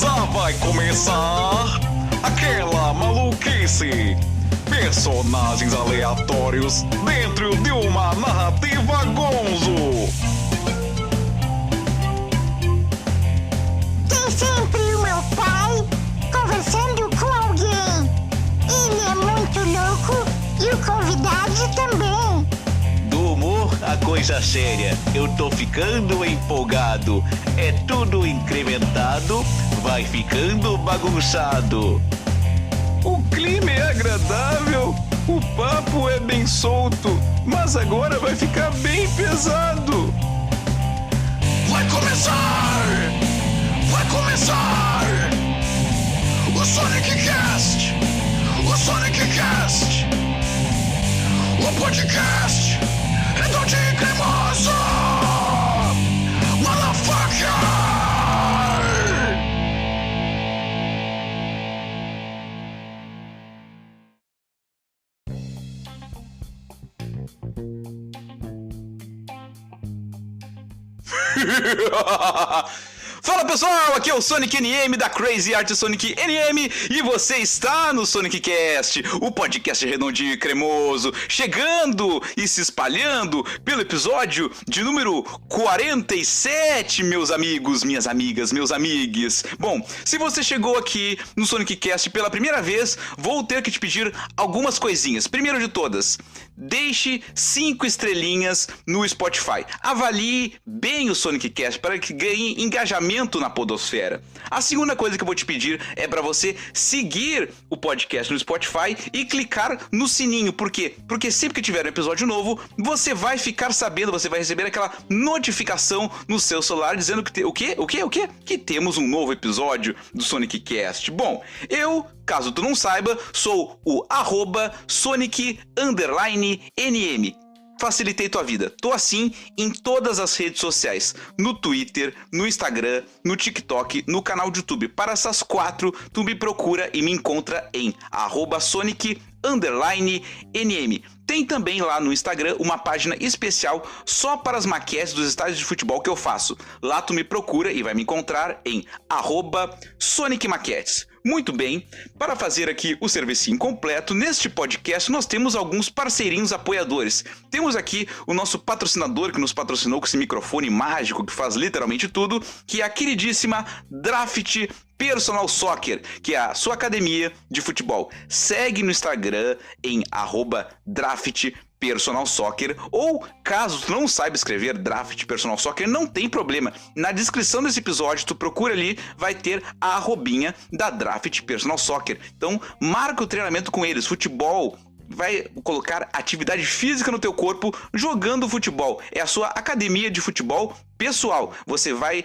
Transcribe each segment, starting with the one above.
Já vai começar aquela maluquice. Personagens aleatórios dentro de uma narrativa gonzo. Tem sempre o meu pai conversando com alguém. Ele é muito louco e o convidado também. Do humor a coisa séria, eu tô ficando empolgado. É tudo incrementado, vai ficando bagunçado. O clima é agradável, o papo é bem solto, mas agora vai ficar bem pesado. Vai começar! Vai começar! O Sonic Cast! O Sonic Cast! O podcast é do Tim Cremoso! Motherfucker! Fala pessoal, aqui é o Sonic NM da Crazy Art Sonic NM e você está no Sonic Cast, o podcast redondinho e cremoso, chegando e se espalhando pelo episódio de número 47, meus amigos, minhas amigas, meus amigues. Bom, se você chegou aqui no Sonic Cast pela primeira vez, vou ter que te pedir algumas coisinhas. Primeiro de todas, deixe 5 estrelinhas no Spotify. Avalie bem o Sonic Cast para que ganhe engajamento na podosfera. A segunda coisa que eu vou te pedir é para você seguir o podcast no Spotify e clicar no sininho. Por quê? Porque sempre que tiver um episódio novo, você vai ficar sabendo, você vai receber aquela notificação no seu celular dizendo que o quê? Que temos um novo episódio do Sonic Cast. Bom, eu, caso tu não saiba, sou o @Sonic_NM. Facilitei tua vida. Tô assim em todas as redes sociais. No Twitter, no Instagram, no TikTok, no canal do YouTube. Para essas 4, tu me procura e me encontra em @Sonic_NM. Tem também lá no Instagram uma página especial só para as maquetes dos estádios de futebol que eu faço. Lá tu me procura e vai me encontrar em @SonicMaquetes. Muito bem, para fazer aqui o serviço completo, neste podcast nós temos alguns parceirinhos apoiadores. Temos aqui o nosso patrocinador que nos patrocinou com esse microfone mágico que faz literalmente tudo, que é a queridíssima Draft Personal Soccer, que é a sua academia de futebol. Segue no Instagram em @Draft Personal Soccer, ou caso tu não saiba escrever Draft Personal Soccer, não tem problema. Na descrição desse episódio, tu procura ali, vai ter a arrobinha da Draft Personal Soccer. Então, marca o treinamento com eles. Futebol, vai colocar atividade física no teu corpo jogando futebol. É a sua academia de futebol pessoal. Você vai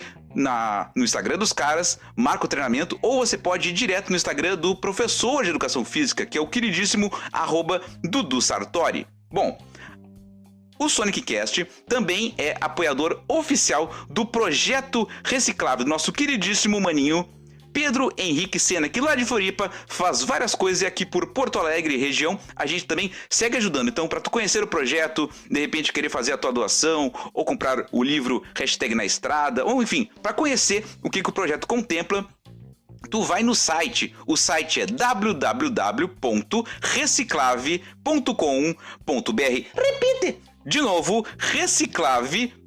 no Instagram dos caras, marca o treinamento, ou você pode ir direto no Instagram do professor de educação física, que é o queridíssimo @Dudu Sartori. Bom, o Sonic Cast também é apoiador oficial do projeto reciclável do nosso queridíssimo maninho Pedro Henrique Sena, que lá de Floripa faz várias coisas, e aqui por Porto Alegre e região a gente também segue ajudando. Então, para tu conhecer o projeto, de repente querer fazer a tua doação, ou comprar o livro #Na Estrada, ou enfim, para conhecer o que o projeto contempla, tu vai no site. O site é www.reciclave.com.br. Repite! De novo, reciclave.com.br.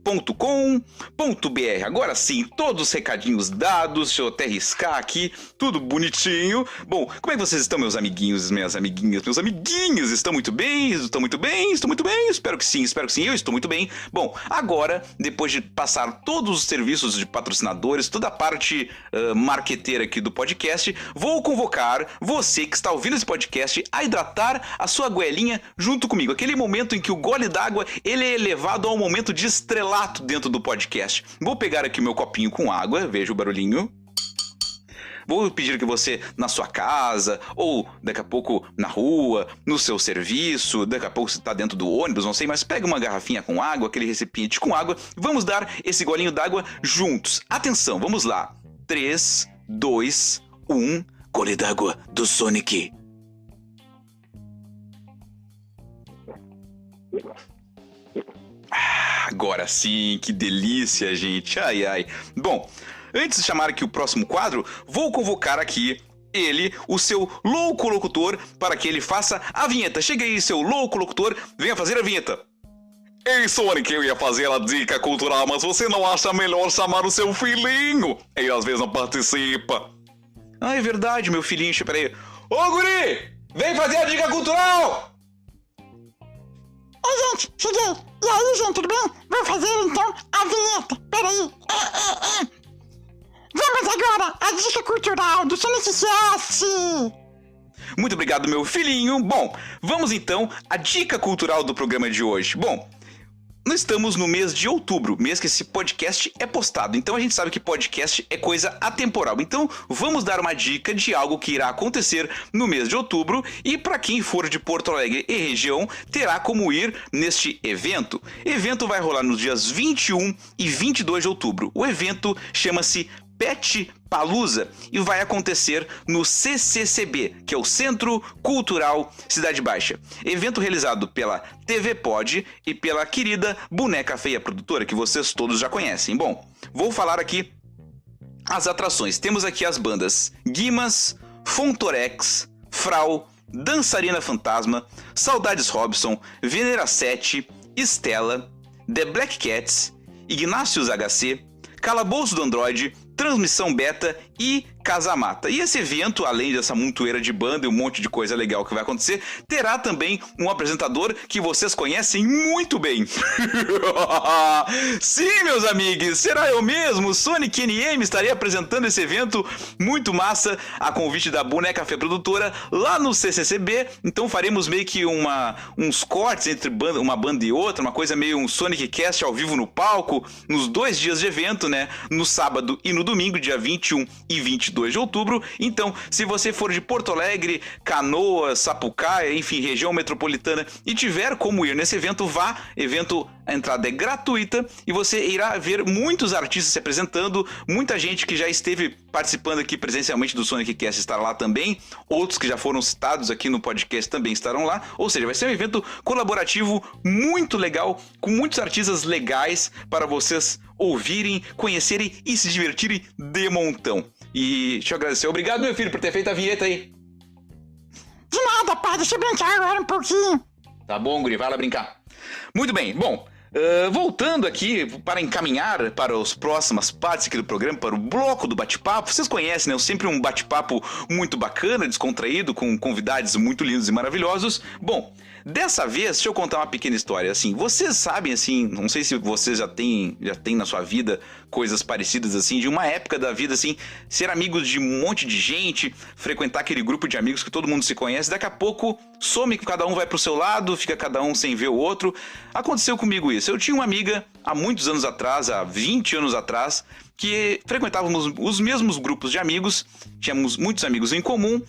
Agora sim, todos os recadinhos dados, deixa eu até riscar aqui, tudo bonitinho. Bom, como é que vocês estão, meus amiguinhos, minhas amiguinhas, meus amiguinhos? Estão muito bem? Estão muito bem? Estão muito bem? Espero que sim, eu estou muito bem. Bom, agora, depois de passar todos os serviços de patrocinadores, toda a parte marqueteira aqui do podcast, vou convocar você que está ouvindo esse podcast a hidratar a sua goelinha junto comigo. Aquele momento em que o gole d'água ele é elevado a um momento de estrelato dentro do podcast. Vou pegar aqui o meu copinho com água, veja o barulhinho. Vou pedir que você, na sua casa, ou daqui a pouco na rua, no seu serviço, daqui a pouco você está dentro do ônibus, não sei, mas pega uma garrafinha com água, aquele recipiente com água, vamos dar esse golinho d'água juntos. Atenção, vamos lá. 3, 2, 1, gole d'água do Sonic. Agora sim, que delícia, gente. Ai, ai. Bom, antes de chamar aqui o próximo quadro, vou convocar aqui ele, o seu louco locutor, para que ele faça a vinheta. Chega aí, seu louco locutor, venha fazer a vinheta. Ei, Sonic, eu ia fazer a dica cultural, mas você não acha melhor chamar o seu filhinho? Ele às vezes não participa. Ah, é verdade, meu filhinho. Peraí. Ô, guri! Vem fazer a dica cultural! Oi, gente, cheguei. E aí, gente, tudo bem? Vou fazer, então, a vinheta. Peraí. Vamos agora à dica cultural do Sonic Cast. Muito obrigado, meu filhinho. Bom, vamos então à dica cultural do programa de hoje. Bom, nós estamos no mês de outubro, mês que esse podcast é postado. Então a gente sabe que podcast é coisa atemporal. Então vamos dar uma dica de algo que irá acontecer no mês de outubro. E para quem for de Porto Alegre e região, terá como ir neste evento. O evento vai rolar nos dias 21 e 22 de outubro. O evento chama-se Pet Palusa e vai acontecer no CCCB, que é o Centro Cultural Cidade Baixa. Evento realizado pela TV Pod e pela querida Boneca Feia Produtora, que vocês todos já conhecem. Bom, vou falar aqui as atrações. Temos aqui as bandas Guimas, Fontorex, Frau, Dançarina Fantasma, Saudades Robson, Venera 7, Estela, The Black Cats, Ignácios HC, Calabouço do Android, Transmissão Beta e Casamata. E esse evento, além dessa montoeira de banda e um monte de coisa legal que vai acontecer, terá também um apresentador que vocês conhecem muito bem. Sim, meus amigos, será eu mesmo, Sonic NM, estarei apresentando esse evento muito massa, a convite da Boneca Feia Produtora, lá no CCCB. Então faremos meio que uns cortes entre uma banda e outra, uma coisa meio um Sonic Cast ao vivo no palco, nos 2 dias de evento, né? No sábado e no domingo, dia 21 e 22 de outubro. Então, se você for de Porto Alegre, Canoas, Sapucaia, enfim, região metropolitana e tiver como ir nesse evento, vá. Evento, a entrada é gratuita e você irá ver muitos artistas se apresentando, muita gente que já esteve participando aqui presencialmente do Sonic Cast estará lá também, outros que já foram citados aqui no podcast também estarão lá, ou seja, vai ser um evento colaborativo muito legal, com muitos artistas legais para vocês ouvirem, conhecerem e se divertirem de montão. E deixa eu agradecer. Obrigado, meu filho, por ter feito a vinheta aí. De nada, pai. Deixa eu brincar agora um pouquinho. Tá bom, guri. Vai lá brincar. Muito bem. Bom, voltando aqui para encaminhar para as próximas partes aqui do programa, para o bloco do bate-papo. Vocês conhecem, né? Sempre um bate-papo muito bacana, descontraído, com convidados muito lindos e maravilhosos. Bom, dessa vez, deixa eu contar uma pequena história. Assim, vocês sabem, assim, não sei se vocês já têm na sua vida coisas parecidas, assim, de uma época da vida, assim, ser amigos de um monte de gente, frequentar aquele grupo de amigos que todo mundo se conhece, daqui a pouco some, que cada um vai pro seu lado, fica cada um sem ver o outro. Aconteceu comigo isso. Eu tinha uma amiga há muitos anos atrás, há 20 anos atrás, que frequentávamos os mesmos grupos de amigos, tínhamos muitos amigos em comum,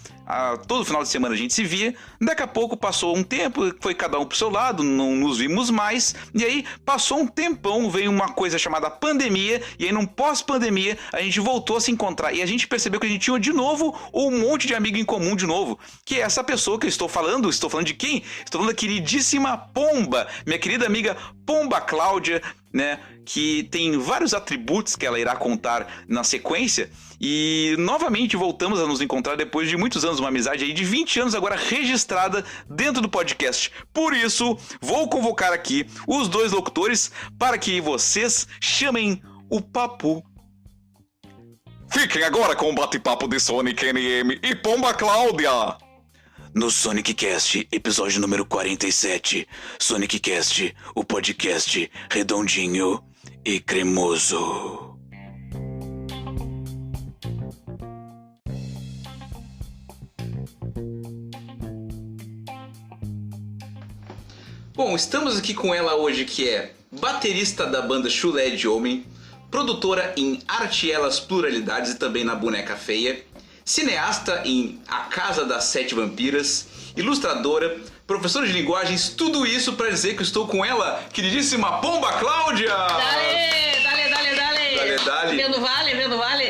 todo final de semana a gente se via, daqui a pouco passou um tempo, foi cada um pro seu lado, não nos vimos mais, e aí passou um tempão, veio uma coisa chamada pandemia, e aí num pós-pandemia a gente voltou a se encontrar, e a gente percebeu que a gente tinha de novo um monte de amigo em comum de novo, que é essa pessoa que eu estou falando de quem? Estou falando da queridíssima Pomba, minha querida amiga Pomba Cláudia, né, que tem vários atributos que ela irá contar na sequência, e novamente voltamos a nos encontrar depois de muitos anos, uma amizade aí de 20 anos agora registrada dentro do podcast. Por isso, vou convocar aqui os 2 locutores para que vocês chamem o papo. Fiquem agora com o bate-papo de Sonic NM e Pomba Cláudia. No Sonic Cast, episódio número 47. Sonic Cast, o podcast redondinho e cremoso. Bom, estamos aqui com ela hoje, que é baterista da banda Chulé de Homem, produtora em Arte Elas Pluralidades e também na Boneca Feia, cineasta em A Casa das 7 Vampiras, ilustradora, professora de linguagens, tudo isso para dizer que estou com ela, queridíssima Pomba Cláudia! Dale! Dali. Vendo vale. Vendo vale.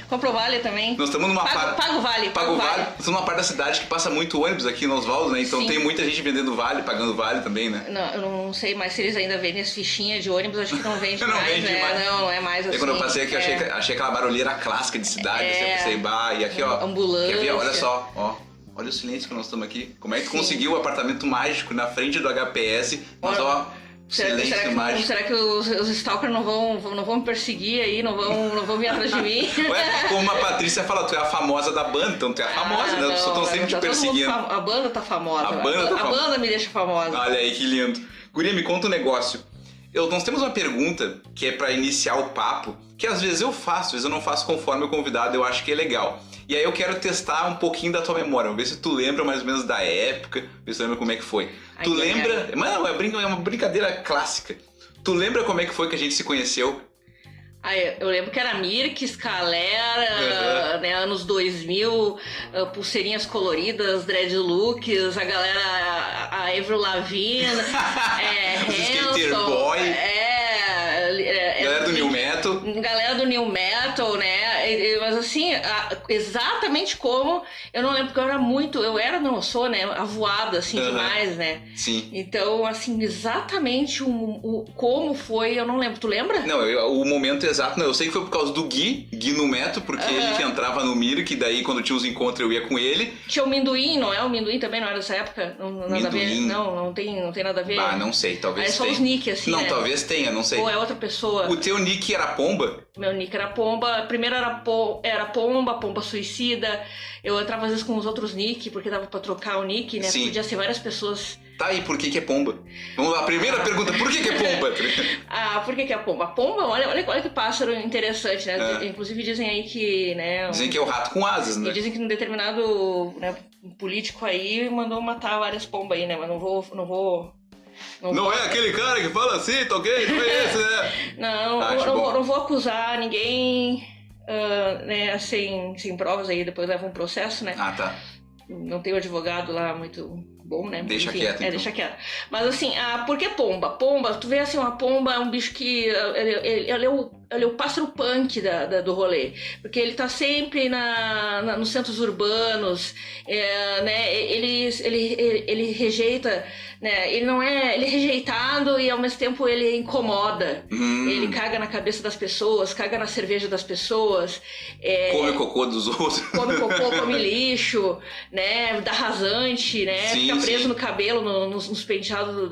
Compra o vale também. Nós estamos numa parte... Paga o vale. Nós estamos numa parte da cidade que passa muito ônibus aqui no Oswaldo, né? Então tem muita gente vendendo vale, pagando vale também, né? Não, eu não sei mais se eles ainda vendem as fichinhas de ônibus, acho que não vende Não mais, vende né? mais. Não é mais assim. Quando eu passei aqui, eu achei aquela barulheira clássica de cidade, assim, eu pensei, e aqui, ó. Ambulância. Quer ver? Olha só, ó. Olha o silêncio que nós estamos aqui. Como é que tu conseguiu o apartamento mágico na frente do HPS, mas ó... Será que os stalkers não vão me perseguir aí, não vão vir atrás de mim? Ué, como a Patrícia fala, tu é a famosa da banda, então tu é a famosa, né? As pessoas estão sempre te perseguindo. A banda tá famosa. A banda me deixa famosa. Olha aí, que lindo. Guria, me conta um negócio. Nós temos uma pergunta que é pra iniciar o papo, que às vezes eu faço, às vezes eu não faço conforme o convidado, eu acho que é legal. E aí eu quero testar um pouquinho da tua memória, vamos ver se tu lembra mais ou menos da época, ver se tu lembra como é que foi. Tu lembra... Mano, é uma brincadeira clássica. Tu lembra como é que foi que a gente se conheceu? Eu lembro que era Mirk, Scalera, né, anos 2000, pulseirinhas coloridas, dreadlooks, a galera, a Avril Lavigne, Skater Boy, galera do New Metal. Galera do New Metal, né? Mas assim, exatamente como, eu não lembro, porque eu sou, né, avoada, assim, demais, né? Sim. Então, assim, exatamente como foi, eu não lembro. Tu lembra? Não, o momento exato, não. Eu sei que foi por causa do Gui no Metal, porque ele que entrava no Mirk, daí quando tinha os encontros eu ia com ele. Tinha o Minduim, não é? O Minduim também não era dessa época? Nada a ver? Não tem nada a ver. Não sei, talvez tenha. É só os nick, assim, não, né? Talvez tenha, não sei. Ou é outra pessoa. O teu nick era Pomba? Meu nick era Pomba. Primeiro era Pomba Suicida. Eu entrava às vezes com os outros nick, porque dava pra trocar o nick, né? Sim. Podia ser várias pessoas. Tá, e por que é Pomba? Vamos lá, primeira pergunta, por que é Pomba? Por que é Pomba? Pomba, olha que pássaro interessante, né? Inclusive dizem aí que, né... Dizem que é o rato com asas, né? E dizem que um determinado, né, político aí mandou matar várias pombas aí, né? Mas não vou... Não é aquele cara que fala assim, tá ok? Não é esse, né? Não vou acusar ninguém, né, sem provas aí, depois leva um processo, né? Tá. Não tem um advogado lá muito bom, né? Deixa quieto, então. Deixa quieto. Mas assim, por que pomba? Pomba, tu vê assim, uma pomba é um bicho que... Ele é o pássaro punk do rolê. Porque ele tá sempre nos centros urbanos, né? Ele rejeita, né? Ele não é... Ele é rejeitado e ao mesmo tempo ele incomoda. Ele caga na cabeça das pessoas, caga na cerveja das pessoas. Come cocô dos outros. Come cocô, come lixo, né? Dá rasante, né? Sim, fica preso no cabelo, nos penteados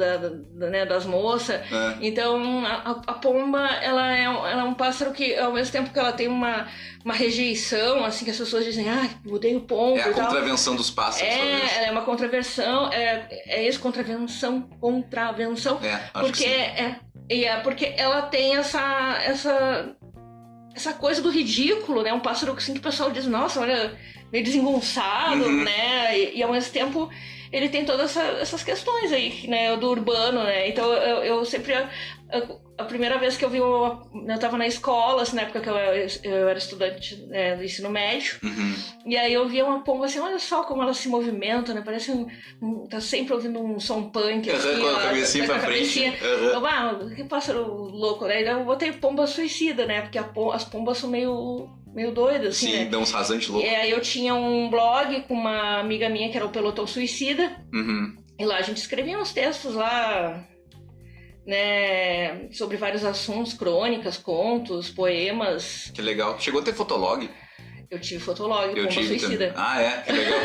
né, das moças. Então, a pomba, ela é um pássaro que, ao mesmo tempo que ela tem uma rejeição, assim, que as pessoas dizem, mudei o pombo e tal. É a contravenção dos pássaros. Ela é uma contravenção, é isso, contravenção, porque porque ela tem essa coisa do ridículo, né? Um pássaro assim que o pessoal diz, nossa, olha, meio desengonçado, né? E ao mesmo tempo ele tem todas essas questões aí, né? Do urbano, né? Então eu sempre... A primeira vez que eu vi, eu tava na escola, assim, na época que eu era estudante, né, do ensino médio, e aí eu via uma pomba assim, olha só como ela se movimenta, né, parece tá sempre ouvindo um som punk, assim, com a cabecinha pra frente. Que pássaro louco, né, eu botei pomba suicida, né, porque as pombas são meio doidas, assim, sim, né? dão uns rasantes loucos. E aí eu tinha um blog com uma amiga minha que era o Pelotão Suicida, e lá a gente escrevia uns textos lá, né, sobre vários assuntos, crônicas, contos, poemas. Que legal. Chegou a ter fotolog? Eu tive fotolog, Pomba Suicida. Também. Que legal.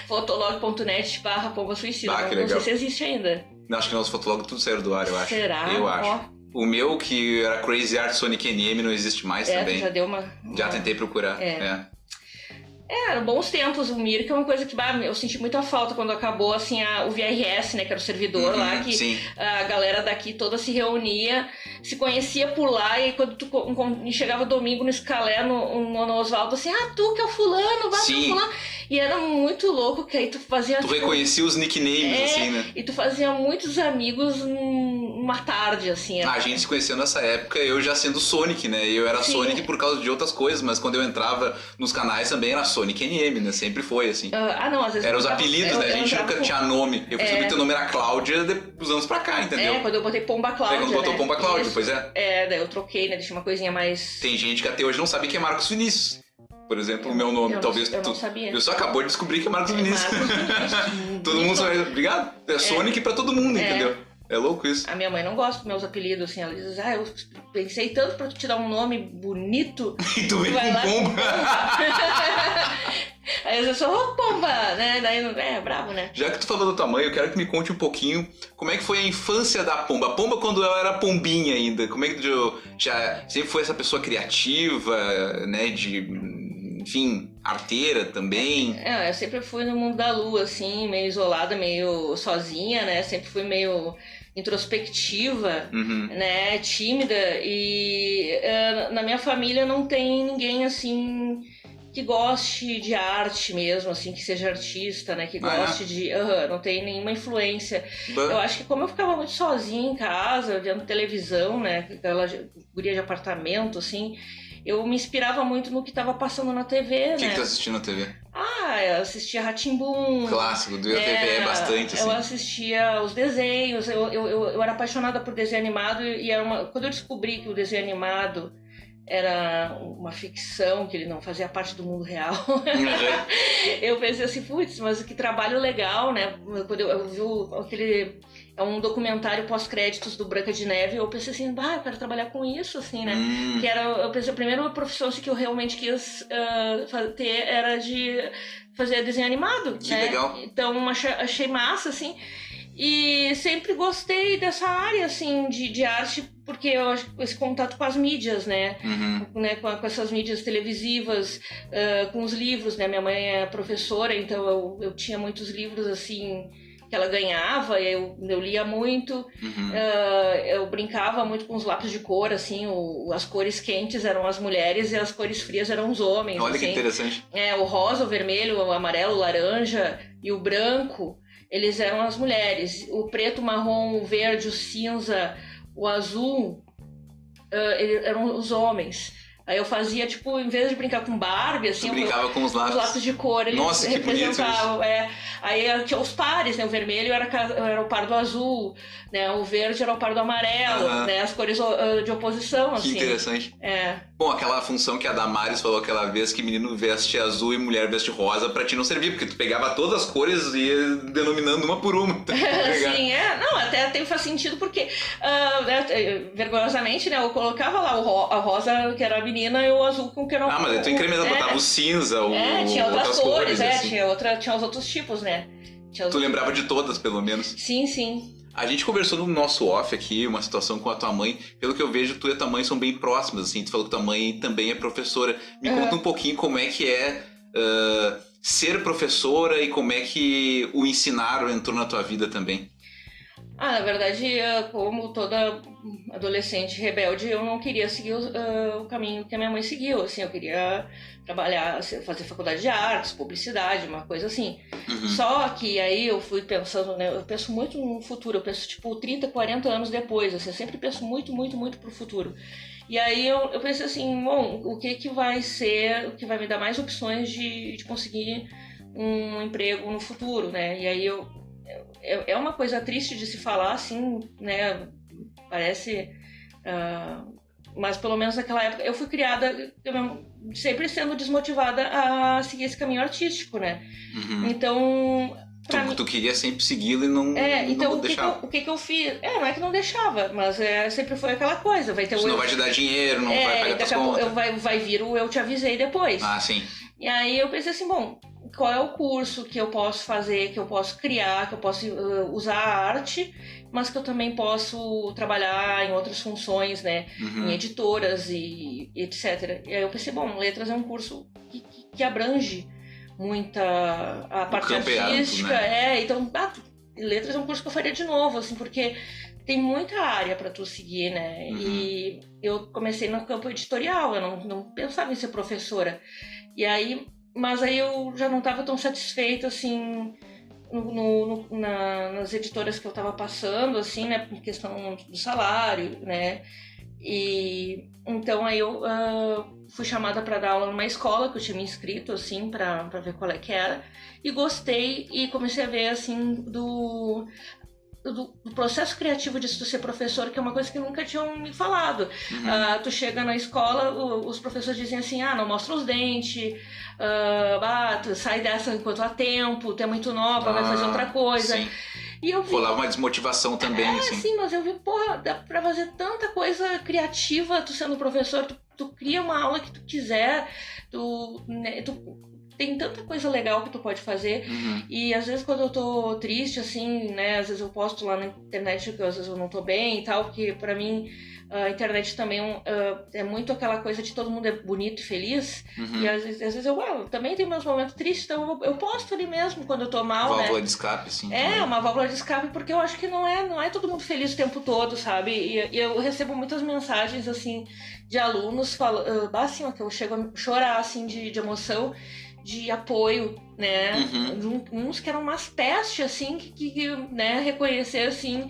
fotolog.net/Pomba Suicida. Que não legal. sei se existe ainda. Não, acho que nosso fotolog tudo saiu do ar, eu acho. Será? Eu acho. O meu, que era Crazy Art Sonic NM, não existe mais também. Já deu uma... Já tentei procurar. Eram bons tempos. O Mirk é uma coisa que eu senti muita falta quando acabou, assim, o VRS, né, que era o servidor lá, que sim. A galera daqui toda se reunia, se conhecia por lá, e quando tu chegava domingo no Scalé, no Oswaldo, assim, tu que é o fulano, vai pro fulano. E era muito louco, que aí tu fazia... Tu reconhecia os nicknames, assim, né? E tu fazia muitos amigos uma tarde, assim. A gente se conheceu nessa época, eu já sendo Sonic, né? Eu era Sonic por causa de outras coisas, mas quando eu entrava nos canais também era Sonic NM, né? Sempre foi, assim. Não, às vezes... Eram os apelidos, né? A gente nunca tinha nome. Eu percebi que teu nome era Cláudia dos anos pra cá, entendeu? Quando eu botei Pomba Cláudia, quando botou Pomba Cláudia, pois é. Daí eu troquei, né? Deixei uma coisinha mais... Tem gente que até hoje não sabe quem é Marcos Vinícius. Por exemplo, o meu nome, talvez eu não sabia. Eu só acabou de descobrir que é Marcos Vinícius. Todo mundo só... Obrigado. É Sonic pra todo mundo, entendeu? É louco isso. A minha mãe não gosta dos meus apelidos, assim. Ela diz, eu pensei tanto pra tu te dar um nome bonito. E tu vem com Pomba. Aí eu sou Pomba, né? Daí é bravo, né? Já que tu falou da tua mãe, eu quero que me conte um pouquinho como é que foi a infância da Pomba. A Pomba quando ela era pombinha ainda. Como é que tu já sempre foi essa pessoa criativa, né? Enfim, arteira também. Eu sempre fui no mundo da lua, assim, meio isolada, meio sozinha, né? Sempre fui meio introspectiva, né? Tímida. E na minha família não tem ninguém, assim, que goste de arte mesmo, assim, que seja artista, né? Que goste de... não tem nenhuma influência. Eu acho que como eu ficava muito sozinha em casa, vendo televisão, né? Aquela guria de apartamento, assim... Eu me inspirava muito no que estava passando na TV, né? O que tu assistia na TV? Eu assistia Rá-Tim-Bum. Clássico, do TV bastante, assim. Eu assistia os desenhos, eu era apaixonada por desenho animado e era quando eu descobri que o desenho animado era uma ficção, que ele não fazia parte do mundo real, eu pensei assim, putz, mas que trabalho legal, né? Quando eu vi aquele... É um documentário pós-créditos do Branca de Neve. Eu pensei assim, eu quero trabalhar com isso, assim, né? Que eu pensei, a primeira profissão assim, que eu realmente quis ter era de fazer desenho animado. Que né? legal. Então, achei massa, assim. E sempre gostei dessa área, assim, de arte, porque eu acho que esse contato com as mídias, né? Né? Com essas mídias televisivas, com os livros, né? Minha mãe é professora, então eu tinha muitos livros, assim... que ela ganhava, eu lia muito, eu brincava muito com os lápis de cor, assim, as cores quentes eram as mulheres e as cores frias eram os homens. Olha assim. que interessante. O rosa, o vermelho, o amarelo, o laranja e o branco, eles eram as mulheres. O preto, o marrom, o verde, o cinza, o azul, eram os homens. Aí eu fazia, tipo, em vez de brincar com Barbie, assim... Tu brincava com os lápis de cor, eles Nossa, que representavam. Aí tinha os pares, né? O vermelho era o par do azul, né? O verde era o par do amarelo, né? As cores de oposição, assim. Que interessante. Bom, aquela função que a Damares falou aquela vez, que menino veste azul e mulher veste rosa, pra ti não servia, porque tu pegava todas as cores e ia denominando uma por uma. Sim, não, até faz sentido, porque vergonhosamente, né? Eu colocava lá a rosa, que era a menina, e o azul com que era mas aí tu incrementava, botava o cinza, tinha outras cores, assim. tinha os outros tipos, né? Tu lembrava de todas, pelo menos. Sim. A gente conversou no nosso off aqui, uma situação com a tua mãe. Pelo que eu vejo, tu e a tua mãe são bem próximas, assim. Tu falou que tua mãe também é professora. Me conta um pouquinho como é que é ser professora e como é que o ensinar entrou na tua vida também. Na verdade, como toda adolescente rebelde, eu não queria seguir o caminho que a minha mãe seguiu, assim, eu queria trabalhar, fazer faculdade de artes, publicidade, uma coisa assim. Só que aí eu fui pensando, né, eu penso muito no futuro, eu penso tipo 30, 40 anos depois, assim, eu sempre penso muito, muito, muito pro futuro. E aí eu pensei assim, bom, o que vai ser, o que vai me dar mais opções de conseguir um emprego no futuro, né? E aí é uma coisa triste de se falar, assim, né? Parece... mas pelo menos naquela época eu fui criada sempre sendo desmotivada a seguir esse caminho artístico, né? Então... Tu queria sempre segui-lo e não então deixava. O que eu fiz? Não é que não deixava, mas sempre foi aquela coisa. Vai ter Isso não vai te dar dinheiro, não vai pagar tuas contas. Vai vir o eu te avisei depois. Sim. E aí eu pensei assim, bom, qual é o curso que eu posso fazer, que eu posso criar, que eu posso usar a arte, mas que eu também posso trabalhar em outras funções, né? Em editoras e etc. E aí eu pensei, bom, letras é um curso que abrange muita a parte artística, né? Então letras é um curso que eu faria de novo, assim, porque tem muita área para tu seguir, né? E eu comecei no campo editorial, eu não pensava em ser professora. Mas aí eu já não estava tão satisfeita, assim, nas editoras que eu estava passando, assim, né, por questão do salário, né, e então aí eu fui chamada para dar aula numa escola que eu tinha me inscrito, assim, para ver qual é que era, e gostei e comecei a ver, assim, do processo criativo de tu ser professor, que é uma coisa que nunca tinham me falado. Tu chega na escola, os professores dizem assim, não mostra os dentes, tu sai dessa enquanto há tempo, tu é muito nova, vai fazer outra coisa. Sim. E eu vi, rolava uma desmotivação também, assim. Sim, mas eu vi, porra, dá pra fazer tanta coisa criativa, tu sendo professor, tu cria uma aula que tu quiser, tu tem tanta coisa legal que tu pode fazer. E às vezes quando eu tô triste, assim, né, às vezes eu posto lá na internet que às vezes eu não tô bem e tal, porque pra mim a internet também é muito aquela coisa de todo mundo é bonito e feliz. E às vezes eu também tenho meus momentos tristes, então eu posto ali mesmo quando eu tô mal, válvula né? de escape, sim. Uma válvula de escape, porque eu acho que não é todo mundo feliz o tempo todo, sabe? E eu recebo muitas mensagens, assim, de alunos falando, assim, que eu chego a chorar, assim, de emoção, de apoio, né? Uns que eram umas pestes, assim, que né, reconhecer, assim,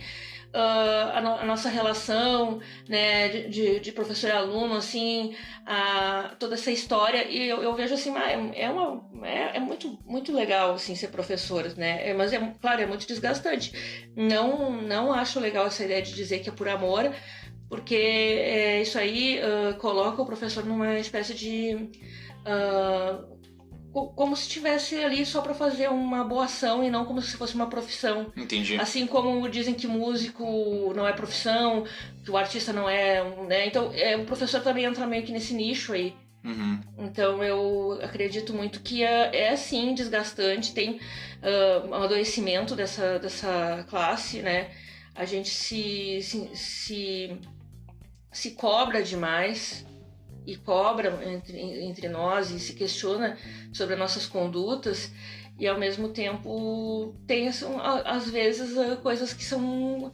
a nossa relação, né, de professor e aluno, assim, toda essa história, e eu vejo assim, é muito, muito legal, assim, ser professor, né, mas claro, é muito desgastante. Não acho legal essa ideia de dizer que é por amor, porque isso aí coloca o professor numa espécie de como se estivesse ali só para fazer uma boa ação e não como se fosse uma profissão. Entendi. Assim como dizem que músico não é profissão, que o artista não é, né? Então, o professor também entra meio que nesse nicho aí. Então, eu acredito muito que é sim desgastante, tem um adoecimento dessa classe, né? A gente se cobra demais, e cobra entre nós e se questiona sobre as nossas condutas, e ao mesmo tempo tem às vezes coisas que são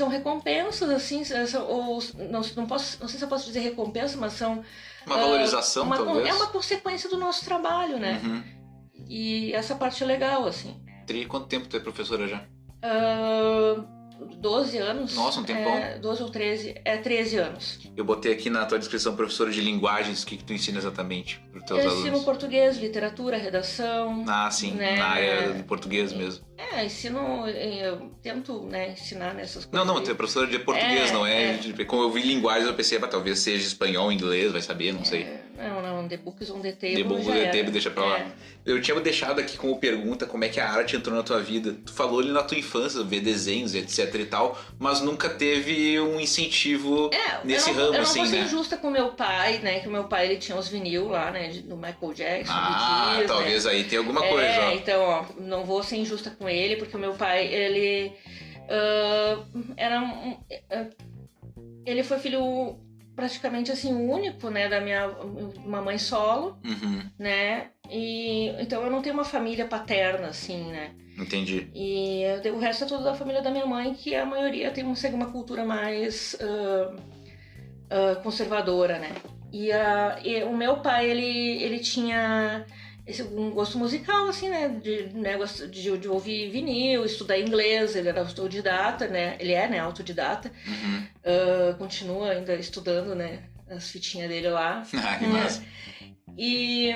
recompensas, assim, ou não sei se eu posso dizer recompensa, mas são uma valorização, talvez. É uma consequência do nosso trabalho, né? E essa parte é legal, assim. Tri, quanto tempo tu é professora já? 12 anos. Nossa, um tempão. 12 ou 13. 13 anos. Eu botei aqui na tua descrição professora de linguagens. O que tu ensina exatamente para os teus alunos? Eu ensino português, literatura, redação. Sim, né? Na área do português mesmo. Ensino, eu tento, né, ensinar nessas coisas. Não, tu é professora de português, não é? Como eu vi linguagens, eu pensei, talvez seja espanhol, inglês, vai saber, não sei. Não, The Books on the Table. The Books on the Table, deixa pra lá. Eu tinha deixado aqui como pergunta como é que a arte entrou na tua vida. Tu falou ali na tua infância, ver desenhos, etc e tal, mas nunca teve um incentivo nesse ramo, assim, né? Eu não vou ser injusta com meu pai, né? Que o meu pai, ele tinha os vinil lá, né? Do Michael Jackson, do Kiss, talvez, né? Aí tem alguma coisa. Então, não vou ser injusta com ele, porque o meu pai, ele ele foi filho praticamente assim único, né, da minha mamãe solo, né, e então eu não tenho uma família paterna assim, né. Entendi. E o resto é tudo da família da minha mãe, que a maioria segue uma cultura mais conservadora, né. E o meu pai, ele tinha um gosto musical, assim, né, de ouvir vinil, estudar inglês, ele era autodidata, né, ele é, né, autodidata, continua ainda estudando, né, as fitinhas dele lá. Que massa. E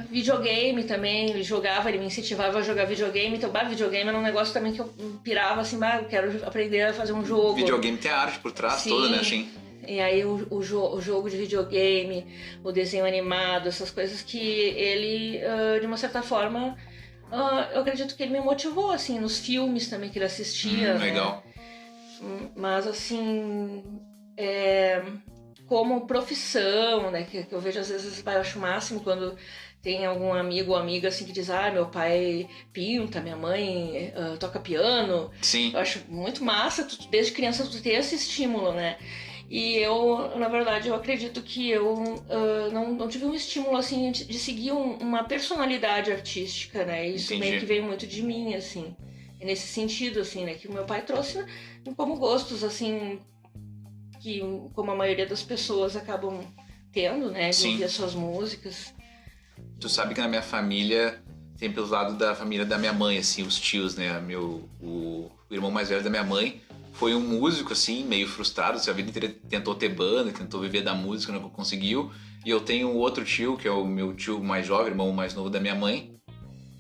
videogame também, ele me incentivava a jogar videogame, então, videogame era um negócio também que eu pirava, assim, eu quero aprender a fazer um jogo. Videogame tem a arte por trás toda, né, assim. E aí o jogo de videogame, o desenho animado, essas coisas que ele, de uma certa forma, eu acredito que ele me motivou, assim, nos filmes também que ele assistia. Legal. Né? Mas, assim, como profissão, né, que eu vejo às vezes, eu acho o máximo quando tem algum amigo ou amiga assim que diz, meu pai pinta, minha mãe toca piano. Sim. Eu acho muito massa, desde criança tu ter esse estímulo, né? E eu, na verdade, eu acredito que eu não tive um estímulo, assim, de seguir uma personalidade artística, né? Isso meio que veio muito de mim, assim. Nesse sentido, assim, né? Que o meu pai trouxe como gostos, assim, que como a maioria das pessoas acabam tendo, né? De ouvir as suas músicas. tu sabe que na minha família, sempre pelo lado da família da minha mãe, assim, os tios, né? O irmão mais velho da minha mãe foi um músico, assim, meio frustrado. A vida inteira tentou ter banda, tentou viver da música, não conseguiu. E eu tenho um outro tio, que é o meu tio mais jovem, irmão mais novo da minha mãe,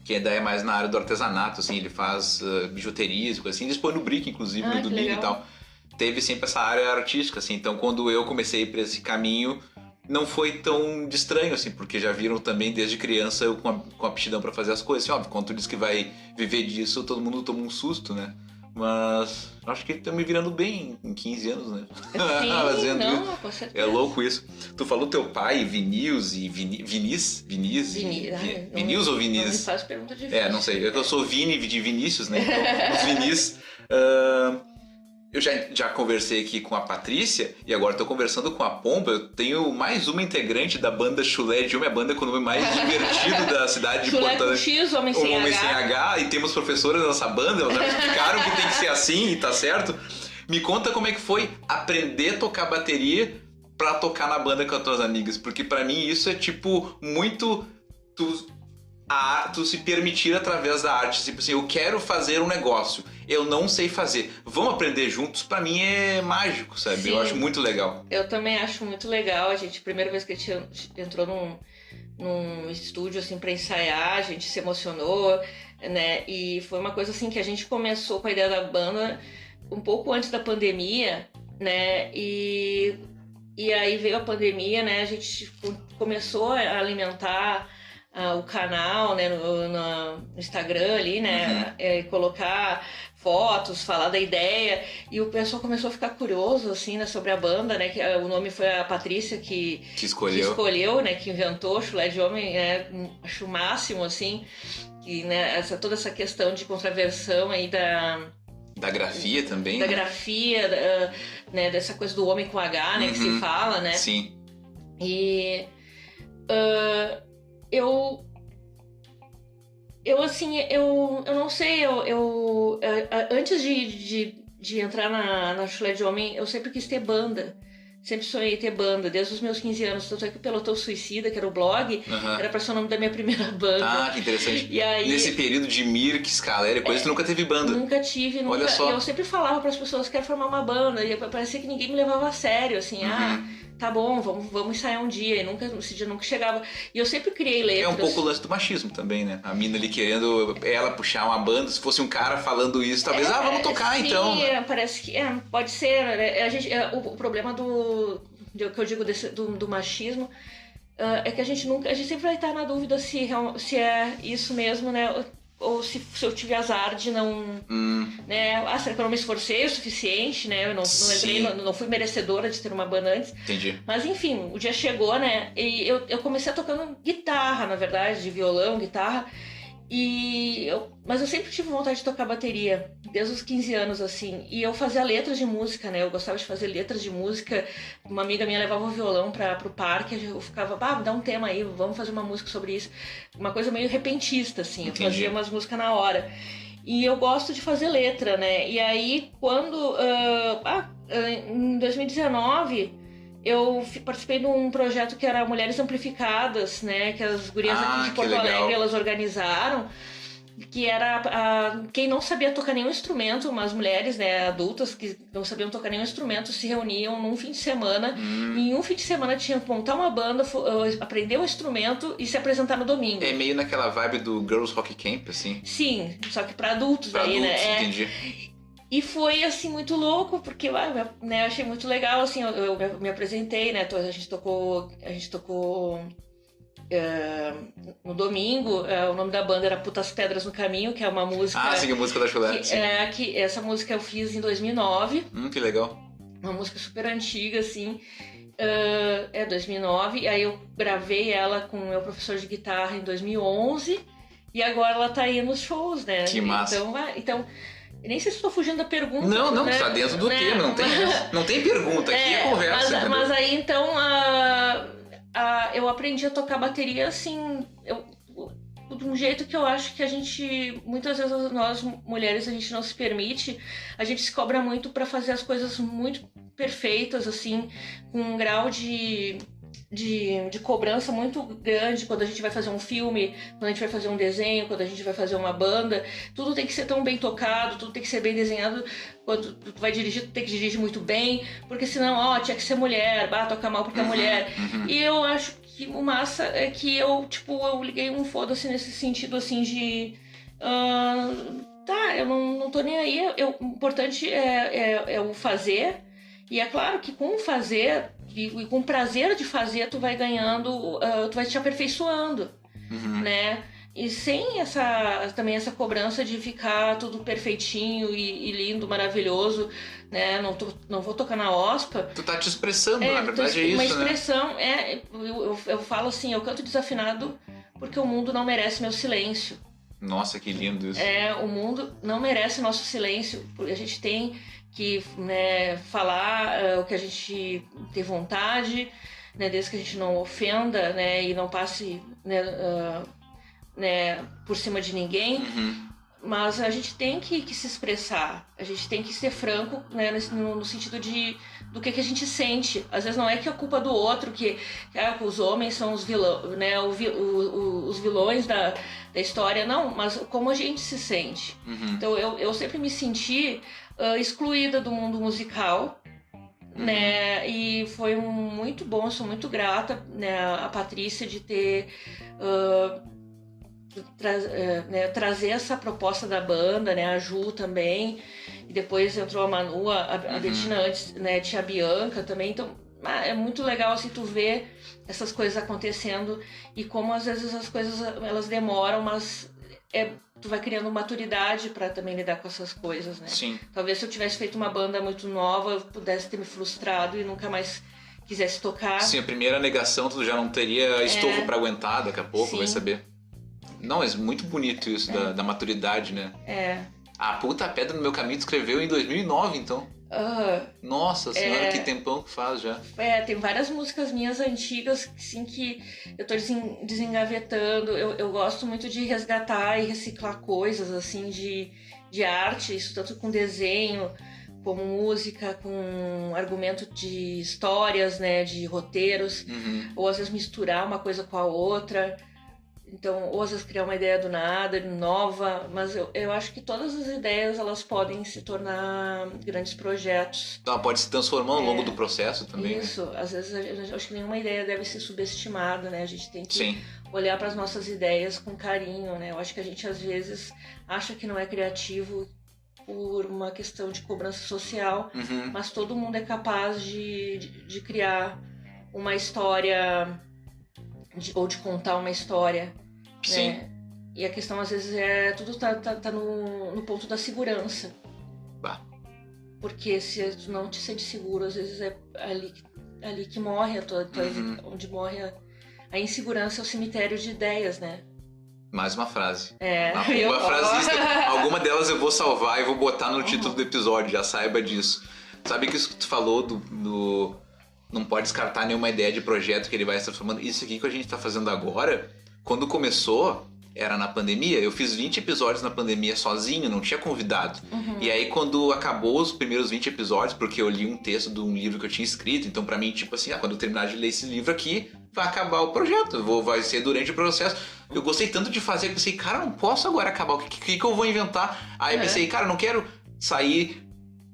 que daí é mais na área do artesanato, assim, ele faz bijuterias, coisa assim, ele expõe no Brick, inclusive, no domingo e tal. Teve sempre essa área artística, assim, então quando eu comecei por esse caminho, não foi tão de estranho, assim, porque já viram também desde criança eu com aptidão pra fazer as coisas. Assim, óbvio, quando tu diz que vai viver disso, todo mundo toma um susto, né? Mas acho que tô me virando bem em 15 anos, né? Sim, não, com certeza. É louco isso. Tu falou teu pai, Vinícius e Vinícius ou Vinícius? Não me faz pergunta difícil. Não sei. Eu sou Vini de Vinícius, né? Então, os Vinícius. Eu já conversei aqui com a Patrícia e agora tô conversando com a Pomba. Eu tenho mais uma integrante da banda Chulé de Homem, a banda com o nome mais divertido da cidade de Porto Alegre. X, Homem Sem H. E temos professoras da nossa banda, elas já explicaram que tem que ser assim e tá certo. Me conta como é que foi aprender a tocar bateria pra tocar na banda com as tuas amigas. Porque pra mim isso é tipo muito... Tu se permitir através da arte, tipo assim, eu quero fazer um negócio, eu não sei fazer, vamos aprender juntos, pra mim é mágico, sabe? Sim. Eu acho muito legal. Eu também acho muito legal, a gente, primeira vez que a gente entrou num estúdio assim pra ensaiar, a gente se emocionou, né? E foi uma coisa assim que a gente começou com a ideia da banda um pouco antes da pandemia, né? E aí veio a pandemia, né? A gente começou a alimentar o canal, né, no Instagram ali, né, colocar fotos, falar da ideia, e o pessoal começou a ficar curioso, assim, né, sobre a banda, né, que o nome foi a Patrícia que escolheu, né, que inventou Chulé de Homem, acho o máximo, assim, que, né, toda essa questão de contraversão aí da grafia também, da grafia, né, dessa coisa do homem com H, né, que se fala, né. Sim. E eu não sei, antes de entrar na Chulé de Homem, eu sempre quis ter banda. Sempre sonhei ter banda, desde os meus 15 anos. Tanto é que o Pelotão Suicida, que era o blog, era pra ser o nome da minha primeira banda. Ah, que interessante. E aí, nesse período de Mirk, Scaleri, coisa, tu nunca teve banda? Nunca tive, nunca. Olha só. E eu sempre falava pras pessoas que quero formar uma banda, e parecia que ninguém me levava a sério, assim, tá bom, vamos ensaiar um dia, e esse dia nunca chegava. E eu sempre criei letras. É um pouco o lance do machismo também, né? A mina ali querendo ela puxar uma banda, se fosse um cara falando isso, talvez, vamos tocar sim, então. Parece que pode ser, né? O problema que eu digo do machismo é que a gente sempre vai estar na dúvida se é isso mesmo, né? Ou se eu tive azar de não... né? Será que eu não me esforcei o suficiente, né? Eu não entrei, não fui merecedora de ter uma banda antes. Entendi. Mas enfim, o dia chegou, né? E eu comecei tocando guitarra, na verdade, de violão, guitarra. Mas eu sempre tive vontade de tocar bateria, desde os 15 anos, assim. E eu fazia letras de música, né? Eu gostava de fazer letras de música. Uma amiga minha levava o violão pro parque, eu ficava, me dá um tema aí, vamos fazer uma música sobre isso. Uma coisa meio repentista, assim. Entendi. Eu fazia umas músicas na hora. E eu gosto de fazer letra, né? E aí, quando... em 2019... eu participei de um projeto que era Mulheres Amplificadas, né? Que as gurias aqui de Porto Alegre, elas organizaram. Que era quem não sabia tocar nenhum instrumento, umas mulheres, né, adultas que não sabiam tocar nenhum instrumento, se reuniam num fim de semana. E em um fim de semana tinham que montar uma banda, aprender um instrumento e se apresentar no domingo. É meio naquela vibe do Girls Rock Camp, assim? Sim, só que pra adultos. Né? Entendi. E foi, assim, muito louco, porque né, eu achei muito legal, assim, eu me apresentei, né, a gente tocou no domingo, o nome da banda era Putas Pedras no Caminho, que é uma música... sim, a música da Chulé. Essa música eu fiz em 2009. Que legal. Uma música super antiga, assim, 2009, e aí eu gravei ela com o meu professor de guitarra em 2011, e agora ela tá aí nos shows, né? Que massa. Então nem sei se estou fugindo da pergunta. Não, né? tá dentro do tema, não tem pergunta, aqui é conversa. Mas aí, então, eu aprendi a tocar bateria, assim, de um jeito que eu acho que a gente, muitas vezes nós mulheres, a gente não se permite, a gente se cobra muito para fazer as coisas muito perfeitas, assim, com um grau de de cobrança muito grande quando a gente vai fazer um filme, quando a gente vai fazer um desenho, quando a gente vai fazer uma banda. Tudo tem que ser tão bem tocado, tudo tem que ser bem desenhado. Quando tu vai dirigir, tu tem que dirigir muito bem, porque senão, tinha que ser mulher, toca mal porque é mulher. E eu acho que o massa é que eu liguei um foda-se nesse sentido, assim, de... eu não tô nem aí. O importante é o fazer. E é claro que com o fazer e com o prazer de fazer, tu vai ganhando, tu vai te aperfeiçoando, né? E sem também essa cobrança de ficar tudo perfeitinho e lindo, maravilhoso, né? Não vou tocar na OSPA. Tu tá te expressando, na verdade é isso, uma expressão, né? Eu falo assim, eu canto desafinado porque o mundo não merece meu silêncio. Nossa, que lindo isso. O mundo não merece nosso silêncio, porque a gente tem que, né, falar o que a gente tem vontade, né, desde que a gente não ofenda, né, e não passe, né, por cima de ninguém. Mas a gente tem que se expressar, a gente tem que ser franco, né, no sentido do que a gente sente. Às vezes não é que é culpa do outro, que os homens são os vilões, né, os vilões da história, não, mas como a gente se sente. Então eu sempre me senti excluída do mundo musical, né, e foi muito bom, eu sou muito grata, né, a Patrícia de ter... trazer essa proposta da banda, né, a Ju também, e depois entrou a Manu, a Betina antes, né, tinha a Bianca também, então é muito legal assim tu ver essas coisas acontecendo e como às vezes as coisas elas demoram, mas tu vai criando maturidade para também lidar com essas coisas, né? Sim. Talvez se eu tivesse feito uma banda muito nova, eu pudesse ter me frustrado e nunca mais quisesse tocar. Sim, a primeira negação tu já não teria estofo para aguentar, daqui a pouco. Sim. Vai saber. Não, mas muito bonito isso da maturidade, né? A Puta Pedra no Meu Caminho tu escreveu em 2009, então. Nossa senhora, que tempão que faz já. Tem várias músicas minhas antigas, assim, que eu tô desengavetando. Eu gosto muito de resgatar e reciclar coisas, assim, de arte, isso tanto com desenho, como música, com argumento de histórias, né, de roteiros, ou às vezes misturar uma coisa com a outra. Então, ou às vezes criar uma ideia do nada, nova, mas eu acho que todas as ideias elas podem se tornar grandes projetos. Então, pode se transformar ao longo do processo também. Isso, né? Às vezes eu acho que nenhuma ideia deve ser subestimada, né? A gente tem que olhar para as nossas ideias com carinho, né? Eu acho que a gente às vezes acha que não é criativo por uma questão de cobrança social, mas todo mundo é capaz de criar uma história ou de contar uma história. Sim. Né? E a questão às vezes tudo tá no ponto da segurança. Porque se tu não te sente seguro, às vezes é ali que morre onde morre a insegurança, é o cemitério de ideias, né? Mais uma frase. Uma frasista. Alguma delas eu vou salvar e vou botar no título do episódio, já saiba disso. Sabe que isso que tu falou do não pode descartar nenhuma ideia de projeto que ele vai se transformando. Isso aqui que a gente tá fazendo agora, quando começou, era na pandemia. Eu fiz 20 episódios na pandemia sozinho, não tinha convidado. E aí quando acabou os primeiros 20 episódios, porque eu li um texto de um livro que eu tinha escrito, então pra mim, tipo assim, quando eu terminar de ler esse livro aqui, vai acabar o projeto, vai ser durante o processo. Eu gostei tanto de fazer, que eu pensei, cara, não posso agora acabar, o que eu vou inventar? Aí eu pensei, cara, não quero sair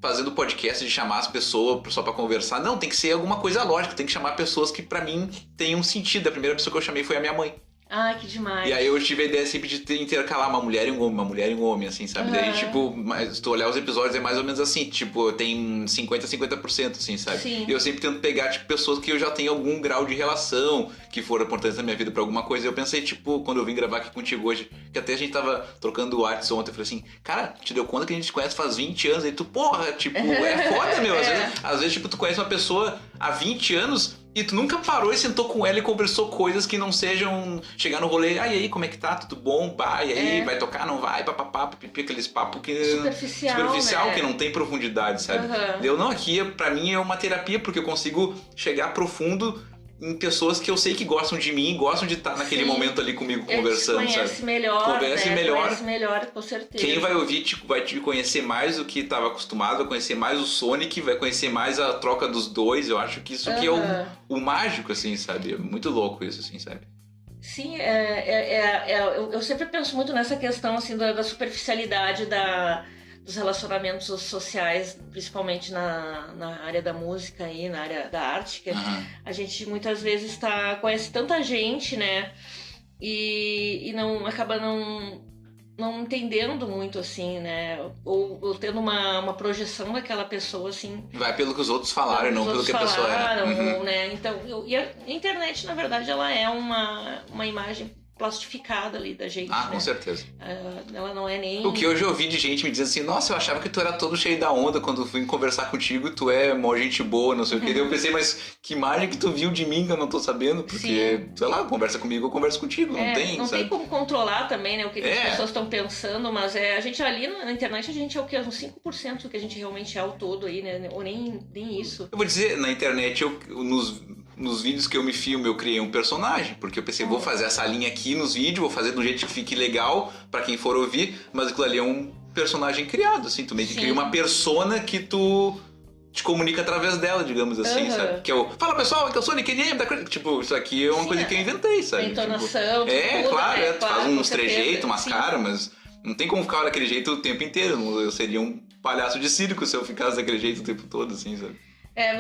fazendo podcast de chamar as pessoas só pra conversar. Não, tem que ser alguma coisa lógica, tem que chamar pessoas que pra mim tenham sentido. A primeira pessoa que eu chamei foi a minha mãe. Ai, que demais. E aí eu tive a ideia sempre de intercalar uma mulher e um homem, assim, sabe? Daí, tipo, mas se tu olhar os episódios é mais ou menos assim, tipo, tem 50%, assim, sabe? Sim. E eu sempre tento pegar, tipo, pessoas que eu já tenho algum grau de relação, que foram importantes na minha vida pra alguma coisa. E eu pensei, tipo, quando eu vim gravar aqui contigo hoje, que até a gente tava trocando artes ontem, eu falei assim, cara, te deu conta que a gente se conhece faz 20 anos? E tu, porra, tipo, é foda, meu. Às vezes, tipo, tu conhece uma pessoa há 20 anos... E tu nunca parou e sentou com ela e conversou coisas que não sejam chegar no rolê, e aí, como é que tá? Tudo bom? E aí, vai tocar? Não vai? Papapá, pipi, aqueles papos que... Superficial, né? Que não tem profundidade, sabe? Eu não, aqui, pra mim, é uma terapia, porque eu consigo chegar profundo em pessoas que eu sei que gostam de mim, gostam de estar naquele momento ali comigo conversando, conhece sabe? Melhor, Conhece melhor. Conhece melhor, com certeza. Quem vai ouvir vai te conhecer mais do que estava acostumado, vai conhecer mais o Sonic, vai conhecer mais a troca dos dois. Eu acho que isso que é o mágico, assim, sabe? É muito louco isso, assim, sabe? Sim, eu sempre penso muito nessa questão, assim, da superficialidade dos relacionamentos sociais, principalmente na área da música e na área da arte, que a gente muitas vezes conhece tanta gente, né, e acaba não entendendo muito, assim, né, ou tendo uma projeção daquela pessoa, assim. Vai pelo que os outros falaram, não pelo que a pessoa é. Né, então, e a internet, na verdade, ela é uma imagem plastificada ali da gente, né? Com certeza. Ela não é nem... O que eu já ouvi de gente me dizendo assim, nossa, eu achava que tu era todo cheio da onda quando eu fui conversar contigo, tu é mó gente boa, não sei o que. Daí eu pensei, mas que imagem que tu viu de mim que eu não tô sabendo? Porque, sei lá, conversa comigo, eu converso contigo, não tem, não sabe? tem como controlar também, né, o que as pessoas estão pensando, mas a gente ali na internet, a gente é o que? Uns 5% do que a gente realmente é ao todo aí, né? Ou nem isso. Eu vou dizer, na internet, nos vídeos que eu me filmo, eu criei um personagem, porque eu pensei, vou fazer essa linha aqui nos vídeos, vou fazer de um jeito que fique legal pra quem for ouvir, mas aquilo ali é um personagem criado, assim, tu meio que cria uma persona que tu te comunica através dela, digamos assim, sabe? Que eu, fala pessoal, aqui é o Sonic NM da coisa. Tipo, isso aqui é uma coisa que eu inventei, sabe? A entonação, tipo, claro, tu faz uns certeza, trejeitos, umas caras, mas não tem como ficar daquele jeito o tempo inteiro. Eu seria um palhaço de circo se eu ficasse daquele jeito o tempo todo, assim, sabe?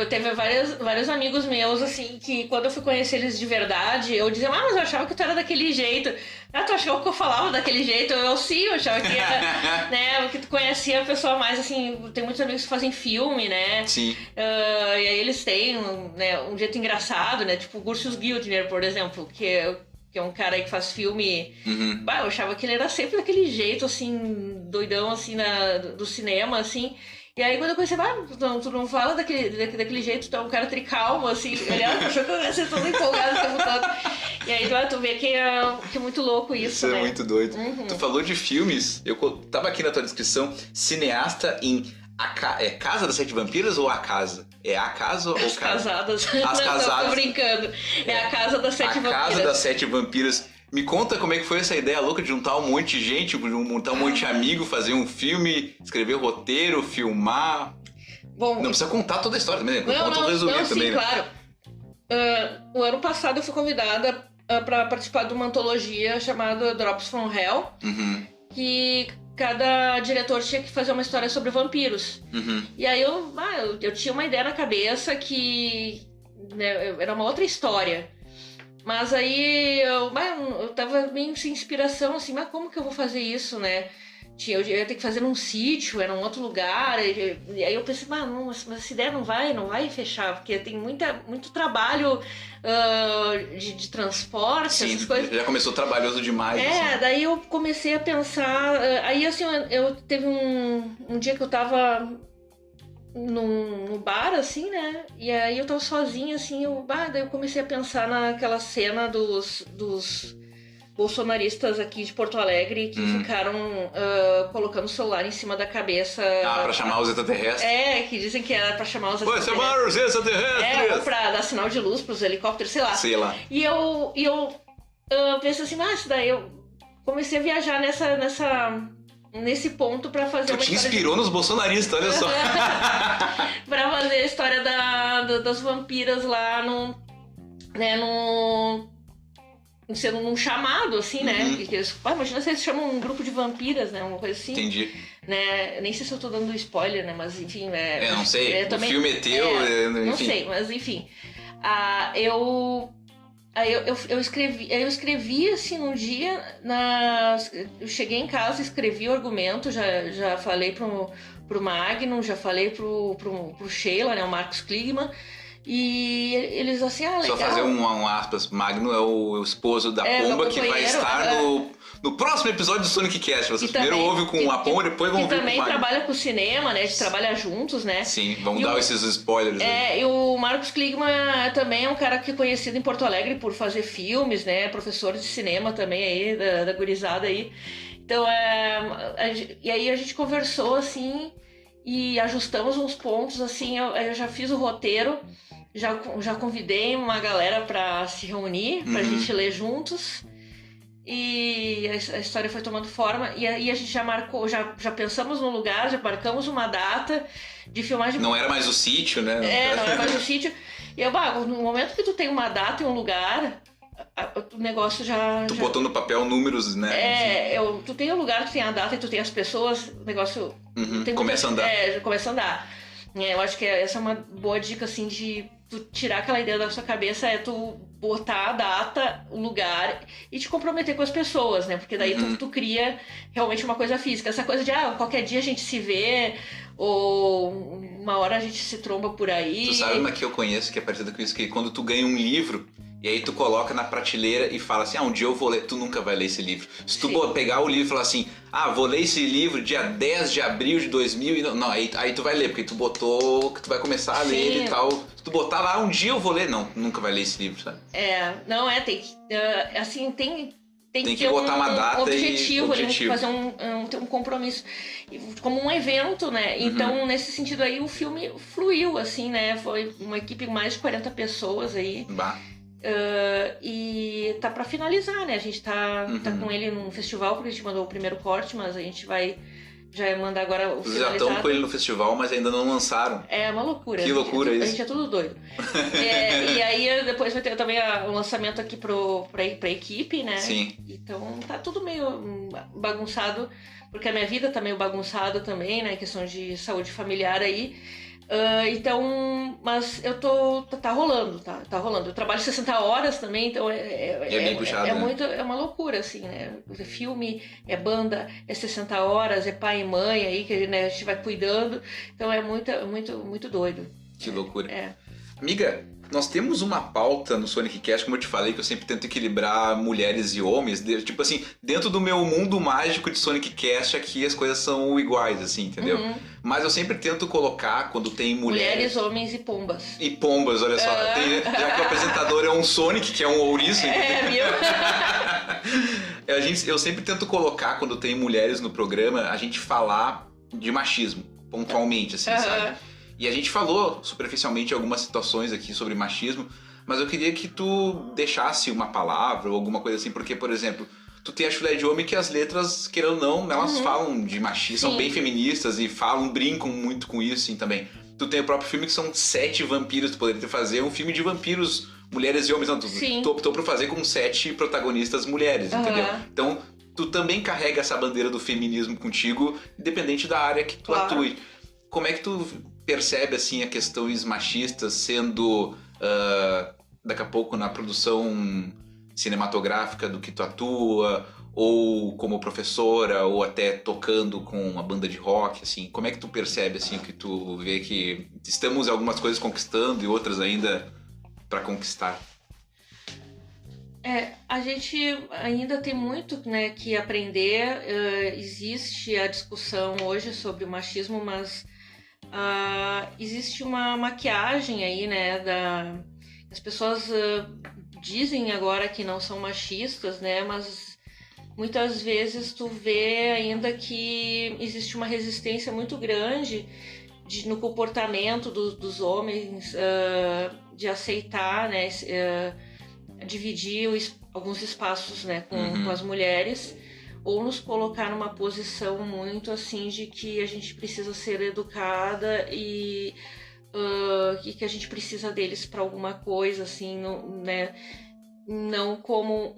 Teve vários amigos meus, assim, que quando eu fui conhecer eles de verdade, eu dizia, mas eu achava que tu era daquele jeito. Tu achava que eu falava daquele jeito? Eu achava que era, né, que tu conhecia a pessoa mais, assim, tem muitos amigos que fazem filme, né? Sim. E aí eles têm, né, um jeito engraçado, né, tipo o Gursius Gildner, por exemplo, que é um cara aí que faz filme. Eu achava que ele era sempre daquele jeito, assim, doidão, assim, do cinema, assim. E aí quando eu conheci, tu não fala daquele jeito, tu é um cara tricalmo, assim, ele achou que eu ia ser todo empolgado o tempo todo. E aí tu vê que é muito louco isso, né? É muito doido. Tu falou de filmes, eu tava aqui na tua descrição, cineasta em Casa das Sete Vampiras ou A Casa? É A Casa ou As Casadas? As Casadas. Não, tô brincando. É A Casa das Sete Vampiras. A Casa das Sete Vampiras. Me conta como é que foi essa ideia louca de juntar um monte de gente, juntar um monte de amigo, fazer um filme, escrever roteiro, filmar. Bom, não precisa contar toda a história também, conta o resumido também, sim, né? Claro. O ano passado eu fui convidada para participar de uma antologia chamada Drops from Hell, que cada diretor tinha que fazer uma história sobre vampiros. E aí eu tinha uma ideia na cabeça que, né, era uma outra história. Mas aí eu tava meio sem inspiração, assim, mas como que eu vou fazer isso, né? Eu ia ter que fazer num sítio, era um outro lugar, e aí eu pensei, mas essa ideia não vai fechar, porque tem muito trabalho de transporte, sim, essas coisas. Já começou trabalhoso demais. Assim. Daí eu comecei a pensar, aí assim, eu teve um dia que eu tava no bar, assim, né? E aí eu tava sozinha, assim, daí eu comecei a pensar naquela cena dos bolsonaristas aqui de Porto Alegre que ficaram colocando o celular em cima da cabeça. Pra chamar os extraterrestres? Que dizem que era pra chamar os extraterrestres. Vai chamar os extraterrestres! Ou pra dar sinal de luz pros helicópteros, sei lá. Sei lá. E eu pensei assim, isso daí eu comecei a viajar nesse ponto pra fazer Tu te inspirou nos bolsonaristas, olha só. Pra fazer a história das vampiras lá sendo num chamado, assim, né? Imagina se eles chamam um grupo de vampiras, né? Uma coisa assim. Entendi. Né? Nem sei se eu tô dando spoiler, né? Mas enfim, não sei. O também, filme é teu, enfim. Não sei, mas enfim. Eu escrevi assim um dia, eu cheguei em casa, escrevi o argumento, já falei pro Magnum, já falei pro Sheila, né, o Marcos Kligman, e eles assim, legal. Só fazer um aspas, Magnum é o esposo da Pomba que vai estar no próximo episódio do Sonic Cast. Vocês primeiro ouvem com a Pomba, depois vão ouvir com o Magnum. Que também trabalha com cinema, né, a gente trabalha juntos, né. Sim, vamos dar esses spoilers. E o Marcos Kligman também é um cara que é conhecido em Porto Alegre por fazer filmes, né, professor de cinema também aí, da gurizada aí. Então, e aí a gente conversou, assim, e ajustamos uns pontos, assim, eu já fiz o roteiro. já convidei uma galera pra se reunir, pra gente ler juntos. E a história foi tomando forma. E aí a gente já marcou, já pensamos no lugar, já marcamos uma data de filmagem. Não era mais o sítio, né? Não era mais o sítio. E no momento que tu tem uma data e um lugar, o negócio já... Tu botou no papel números, né? Tu tem o lugar, tu tem a data e tu tem as pessoas, o negócio... Começa a andar. Já começa a andar. Eu acho que essa é uma boa dica, assim, de tu tirar aquela ideia da sua cabeça, tu botar a data, o lugar e te comprometer com as pessoas, né? Porque daí tu cria realmente uma coisa física. Essa coisa de, qualquer dia a gente se vê, ou uma hora a gente se tromba por aí. Tu sabe uma que eu conheço que é parecida com isso, que quando tu ganha um livro, e aí tu coloca na prateleira e fala assim, um dia eu vou ler, tu nunca vai ler esse livro. Se tu pegar o livro e falar assim, vou ler esse livro dia 10 de abril de 2000, não, aí tu vai ler, porque tu botou que tu vai começar a ler ele e tal. Se tu botar lá, um dia eu vou ler, não, nunca vai ler esse livro, sabe? Tem que, assim, tem que botar uma data objetivo, tem que fazer um compromisso, como um evento, né? Então, nesse sentido aí, o filme fluiu, assim, né? Foi uma equipe de mais de 40 pessoas aí. E tá pra finalizar, né? A gente tá com ele num festival, porque a gente mandou o primeiro corte, mas a gente vai já mandar agora o finalizado. Já estão com ele no festival, mas ainda não lançaram. É uma loucura. Que loucura isso. A gente é tudo doido. E aí depois vai ter também o lançamento aqui pra equipe, né? Sim. Então tá tudo meio bagunçado, porque a minha vida tá meio bagunçada também, né? Questão de saúde familiar aí. Então, mas eu tá rolando, tá rolando. Eu trabalho 60 horas também, então é bem puxado, né? É uma loucura, assim, né? É filme, é banda, é 60 horas, é pai e mãe aí, que, né, a gente vai cuidando. Então é muito doido. Que loucura. Amiga, nós temos uma pauta no Sonic Cast, como eu te falei, que eu sempre tento equilibrar mulheres e homens. Tipo assim, dentro do meu mundo mágico de Sonic Cast, aqui as coisas são iguais, assim, entendeu? Mas eu sempre tento colocar, quando tem mulheres... homens e pombas. E pombas, olha só. Já que o apresentador é um Sonic, que é um ouriço. Eu sempre tento colocar, quando tem mulheres no programa, a gente falar de machismo, pontualmente, assim, sabe? E a gente falou superficialmente algumas situações aqui sobre machismo, mas eu queria que tu deixasse uma palavra ou alguma coisa assim, porque, por exemplo, tu tem a Chulé de Homem que as letras, querendo ou não, elas falam de machismo, são bem feministas e brincam muito com isso, assim, também. Tu tem o próprio filme que são 7 vampiros, tu poderia fazer um filme de vampiros, mulheres e homens, não, tu optou por fazer com 7 protagonistas mulheres, entendeu? Então, tu também carrega essa bandeira do feminismo contigo, independente da área que tu atue. Como é que tu percebe, assim, as questões machistas sendo, daqui a pouco, na produção cinematográfica do que tu atua, ou como professora, ou até tocando com uma banda de rock, assim? Como é que tu percebe, assim, que tu vê que estamos algumas coisas conquistando e outras ainda para conquistar? A gente ainda tem muito, né, que aprender. Existe a discussão hoje sobre o machismo, mas existe uma maquiagem aí, né, as pessoas dizem agora que não são machistas, né, mas muitas vezes tu vê ainda que existe uma resistência muito grande no comportamento dos homens, de aceitar, né, dividir alguns espaços, né, com as mulheres, ou nos colocar numa posição muito assim de que a gente precisa ser educada e que a gente precisa deles para alguma coisa, assim, né? Não como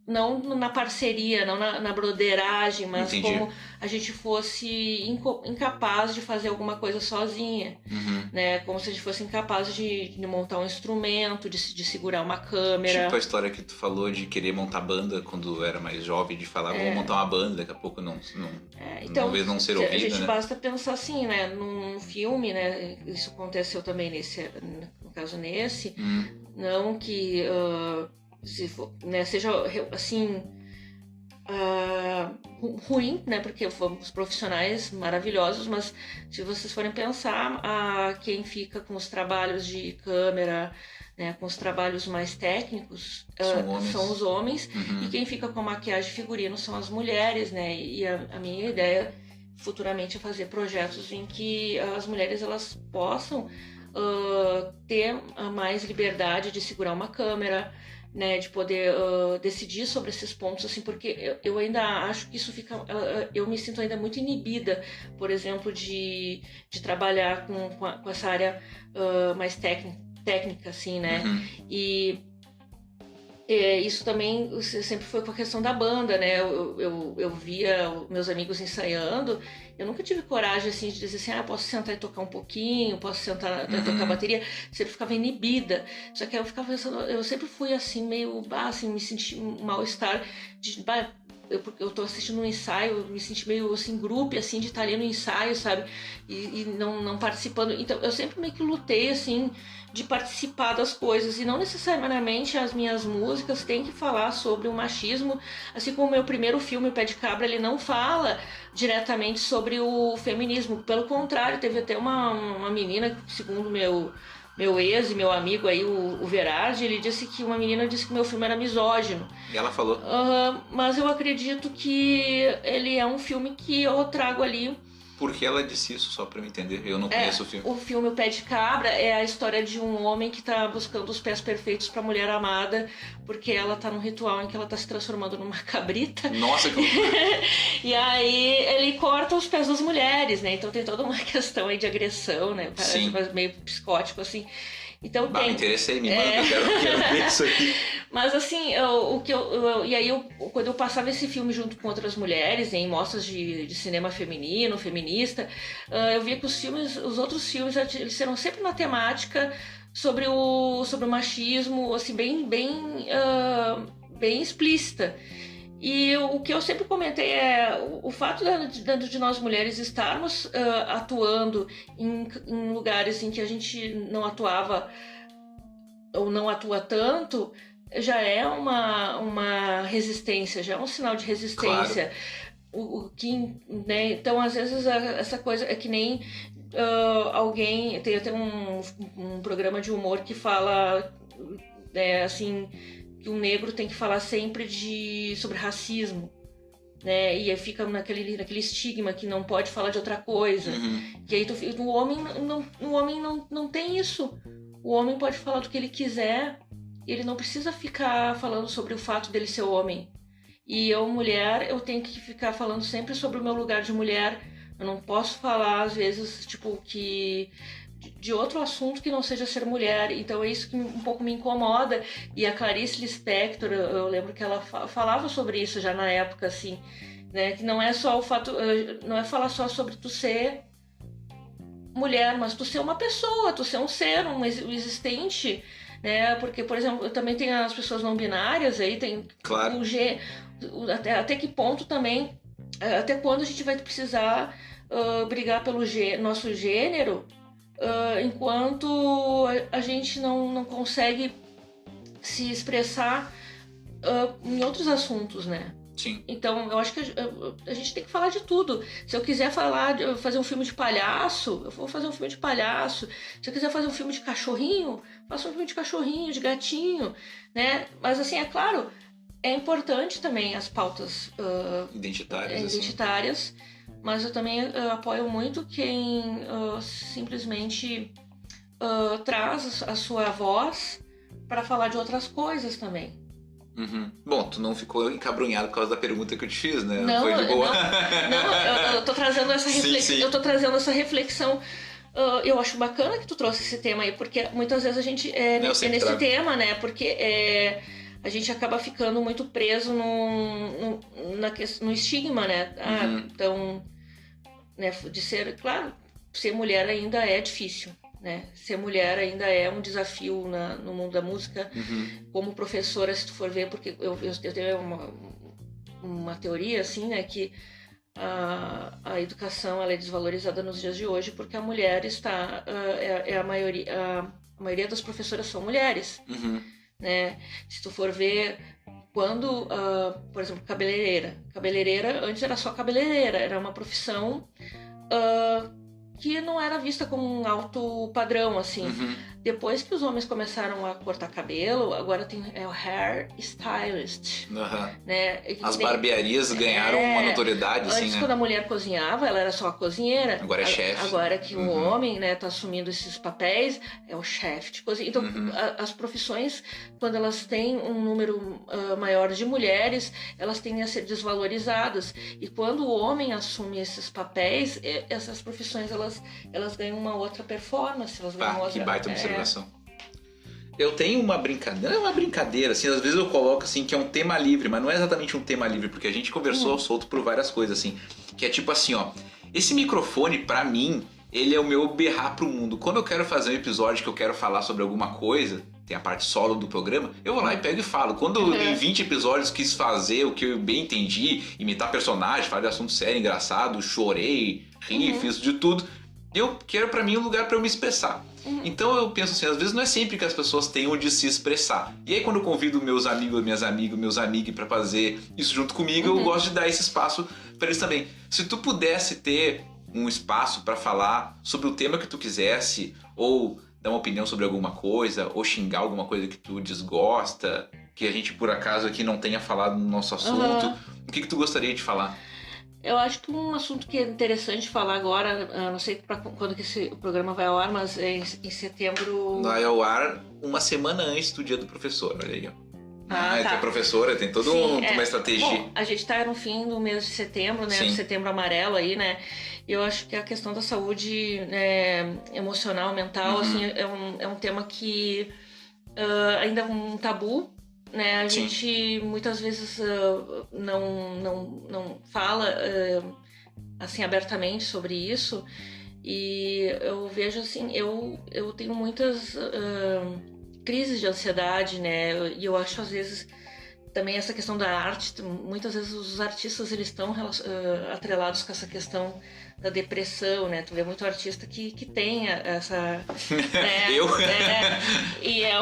não na parceria, não na broderagem, mas como a gente fosse incapaz de fazer alguma coisa sozinha, né? Como se a gente fosse incapaz de montar um instrumento, de segurar uma câmera. Tipo a história que tu falou de querer montar banda quando era mais jovem, de falar, vou montar uma banda, daqui a pouco então, talvez não ser ouvida, a gente né? basta pensar assim, né? Num filme, né? Isso aconteceu também no caso nesse, não que... se for, né, seja assim ruim, né, porque fomos profissionais maravilhosos, mas se vocês forem pensar, quem fica com os trabalhos de câmera, né, com os trabalhos mais técnicos são os homens, e quem fica com maquiagem e figurino são as mulheres, né, e a minha ideia futuramente é fazer projetos em que as mulheres elas possam ter mais liberdade de segurar uma câmera, né, de poder decidir sobre esses pontos, assim, porque eu ainda acho que isso fica... eu me sinto ainda muito inibida, por exemplo, de trabalhar com essa área mais técnica, assim, né? E isso também sempre foi com a questão da banda, né? Eu via meus amigos ensaiando, eu nunca tive coragem, assim, de dizer assim, posso sentar e tocar um pouquinho, posso sentar e tocar bateria, sempre ficava inibida. Só que eu ficava pensando, eu sempre fui assim, meio, assim, me senti um mal-estar, eu tô assistindo um ensaio, me senti meio assim, grupo, assim, de estar ali no ensaio, sabe? E não participando. Então, eu sempre meio que lutei, assim, de participar das coisas. E não necessariamente as minhas músicas têm que falar sobre o machismo. Assim como o meu primeiro filme, O Pé de Cabra, ele não fala diretamente sobre o feminismo. Pelo contrário, teve até uma menina, segundo meu ex e meu amigo aí, o Verardi, ele disse que uma menina disse que meu filme era misógino. E ela falou. Mas eu acredito que ele é um filme que eu trago ali. Por que ela disse isso, só pra eu entender? Eu não conheço o filme. O filme O Pé de Cabra é a história de um homem que tá buscando os pés perfeitos pra mulher amada, porque ela tá num ritual em que ela tá se transformando numa cabrita. Nossa, que loucura. E aí ele corta os pés das mulheres, né? Então tem toda uma questão aí de agressão, né? Parece meio psicótico, assim. Então me interessei, me manda, eu quero ver isso aqui. Mas assim, quando eu passava esse filme junto com outras mulheres em mostras de cinema feminino, feminista, eu via que os outros filmes, eles eram sempre na temática sobre o machismo, assim, bem explícita. E o que eu sempre comentei é o fato de nós mulheres estarmos atuando em lugares em que a gente não atuava ou não atua tanto, já é uma resistência, já é um sinal de resistência. Claro. Né? Então, às vezes, essa coisa é que nem alguém... Tem até um programa de humor que fala, assim... que um negro tem que falar sempre sobre racismo, né? E aí fica naquele estigma que não pode falar de outra coisa. E aí o homem não tem isso. O homem pode falar do que ele quiser, ele não precisa ficar falando sobre o fato dele ser homem. E eu, mulher, eu tenho que ficar falando sempre sobre o meu lugar de mulher. Eu não posso falar, às vezes, tipo, de outro assunto que não seja ser mulher. Então é isso que um pouco me incomoda. E a Clarice Lispector, eu lembro que ela falava sobre isso já na época, assim, né? Que não é só o fato, não é falar só sobre tu ser mulher, mas tu ser uma pessoa, tu ser um ser, um existente, né? Porque, por exemplo, também tem as pessoas não binárias, aí tem claro. Até que ponto também, até quando a gente vai precisar brigar pelo nosso gênero, enquanto a gente não consegue se expressar em outros assuntos, né? Sim. Então, eu acho que a gente tem que falar de tudo. Se eu quiser fazer um filme de palhaço, eu vou fazer um filme de palhaço. Se eu quiser fazer um filme de cachorrinho, faço um filme de cachorrinho, de gatinho, né? Mas, assim, é claro, é importante também as pautas identitárias, assim. Mas eu também apoio muito quem simplesmente traz a sua voz para falar de outras coisas também. Bom, tu não ficou encabrunhado por causa da pergunta que eu te fiz, né? Não, foi de boa. Não, eu tô trazendo essa reflexão. Sim. Eu tô trazendo essa reflexão. Eu acho bacana que tu trouxe esse tema aí, porque muitas vezes a gente nesse tema, né? Porque a gente acaba ficando muito preso no estigma, né? Então, né, de ser, claro, ser mulher ainda é difícil, né? Ser mulher ainda é um desafio no mundo da música. Como professora, se tu for ver, porque eu tenho uma teoria, assim, né, que a educação ela é desvalorizada nos dias de hoje porque a mulher está... a maioria das professoras são mulheres, né? Se tu for ver... Quando, por exemplo, cabeleireira, antes era só cabeleireira, era uma profissão que não era vista como um alto padrão, assim. depois que os homens começaram a cortar cabelo, agora tem o hair stylist. Né? As barbearias ganharam uma notoriedade, assim, antes, né? quando a mulher cozinhava, ela era só a cozinheira. Agora é chefe. Agora que o homem, né, tá assumindo esses papéis, é o chefe de cozinha. Então, as profissões, quando elas têm um número maior de mulheres, elas tendem a ser desvalorizadas. E quando o homem assume esses papéis, essas profissões, elas ganham uma outra performance. Elas ganham outra... Que baita observação. Eu tenho uma brincadeira, não é uma brincadeira, assim, às vezes eu coloco assim que é um tema livre, mas não é exatamente um tema livre, porque a gente conversou ao solto por várias coisas, assim, que é tipo assim, ó, esse microfone, pra mim, ele é o meu berrar pro mundo. Quando eu quero fazer um episódio que eu quero falar sobre alguma coisa, tem a parte solo do programa, eu vou lá e pego e falo. Quando em 20 episódios quis fazer o que eu bem entendi, imitar personagem, falar de assunto sério, engraçado, chorei, ri, fiz de tudo, eu quero pra mim um lugar pra eu me expressar. Então eu penso assim, às vezes não é sempre que as pessoas têm onde se expressar. E aí quando eu convido meus amigos, minhas amigas, meus amigos pra fazer isso junto comigo, eu gosto de dar esse espaço pra eles também. Se tu pudesse ter um espaço pra falar sobre o tema que tu quisesse, ou dar uma opinião sobre alguma coisa, ou xingar alguma coisa que tu desgosta, que a gente por acaso aqui não tenha falado no nosso assunto, o que tu gostaria de falar? Eu acho que um assunto que é interessante falar agora, não sei quando que o programa vai ao ar, mas é em setembro... Vai ao ar uma semana antes do dia do professor, olha aí, ó. Tá. É professora, tem toda uma estratégia. Bom, a gente tá no fim do mês de setembro, né? Do setembro amarelo aí, né? E eu acho que a questão da saúde emocional, mental, assim, é um tema que ainda é um tabu, né? A gente muitas vezes não fala assim abertamente sobre isso. E eu vejo assim, eu tenho muitas crises de ansiedade, né? E eu acho às vezes também essa questão da arte, muitas vezes os artistas eles estão atrelados com essa questão da depressão, né? Tu vê muito artista que tem essa... Né? E a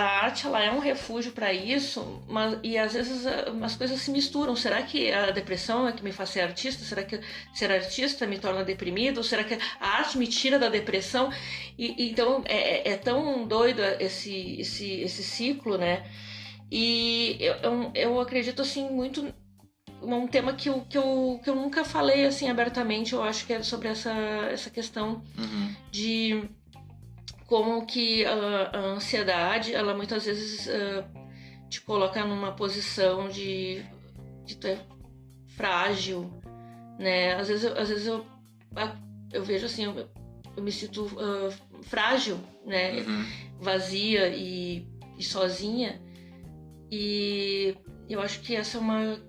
arte ela é um refúgio para isso, e às vezes as coisas se misturam. Será que a depressão é que me faz ser artista? Será que ser artista me torna deprimido? Ou será que a arte me tira da depressão? Então é tão doido esse ciclo, né? E eu acredito assim muito um tema que eu nunca falei assim abertamente. Eu acho que é sobre essa questão de como que a ansiedade ela muitas vezes te coloca numa posição de tu é frágil, né? Às vezes eu vejo assim, eu me sinto frágil, né? Vazia e sozinha. E eu acho que essa é uma...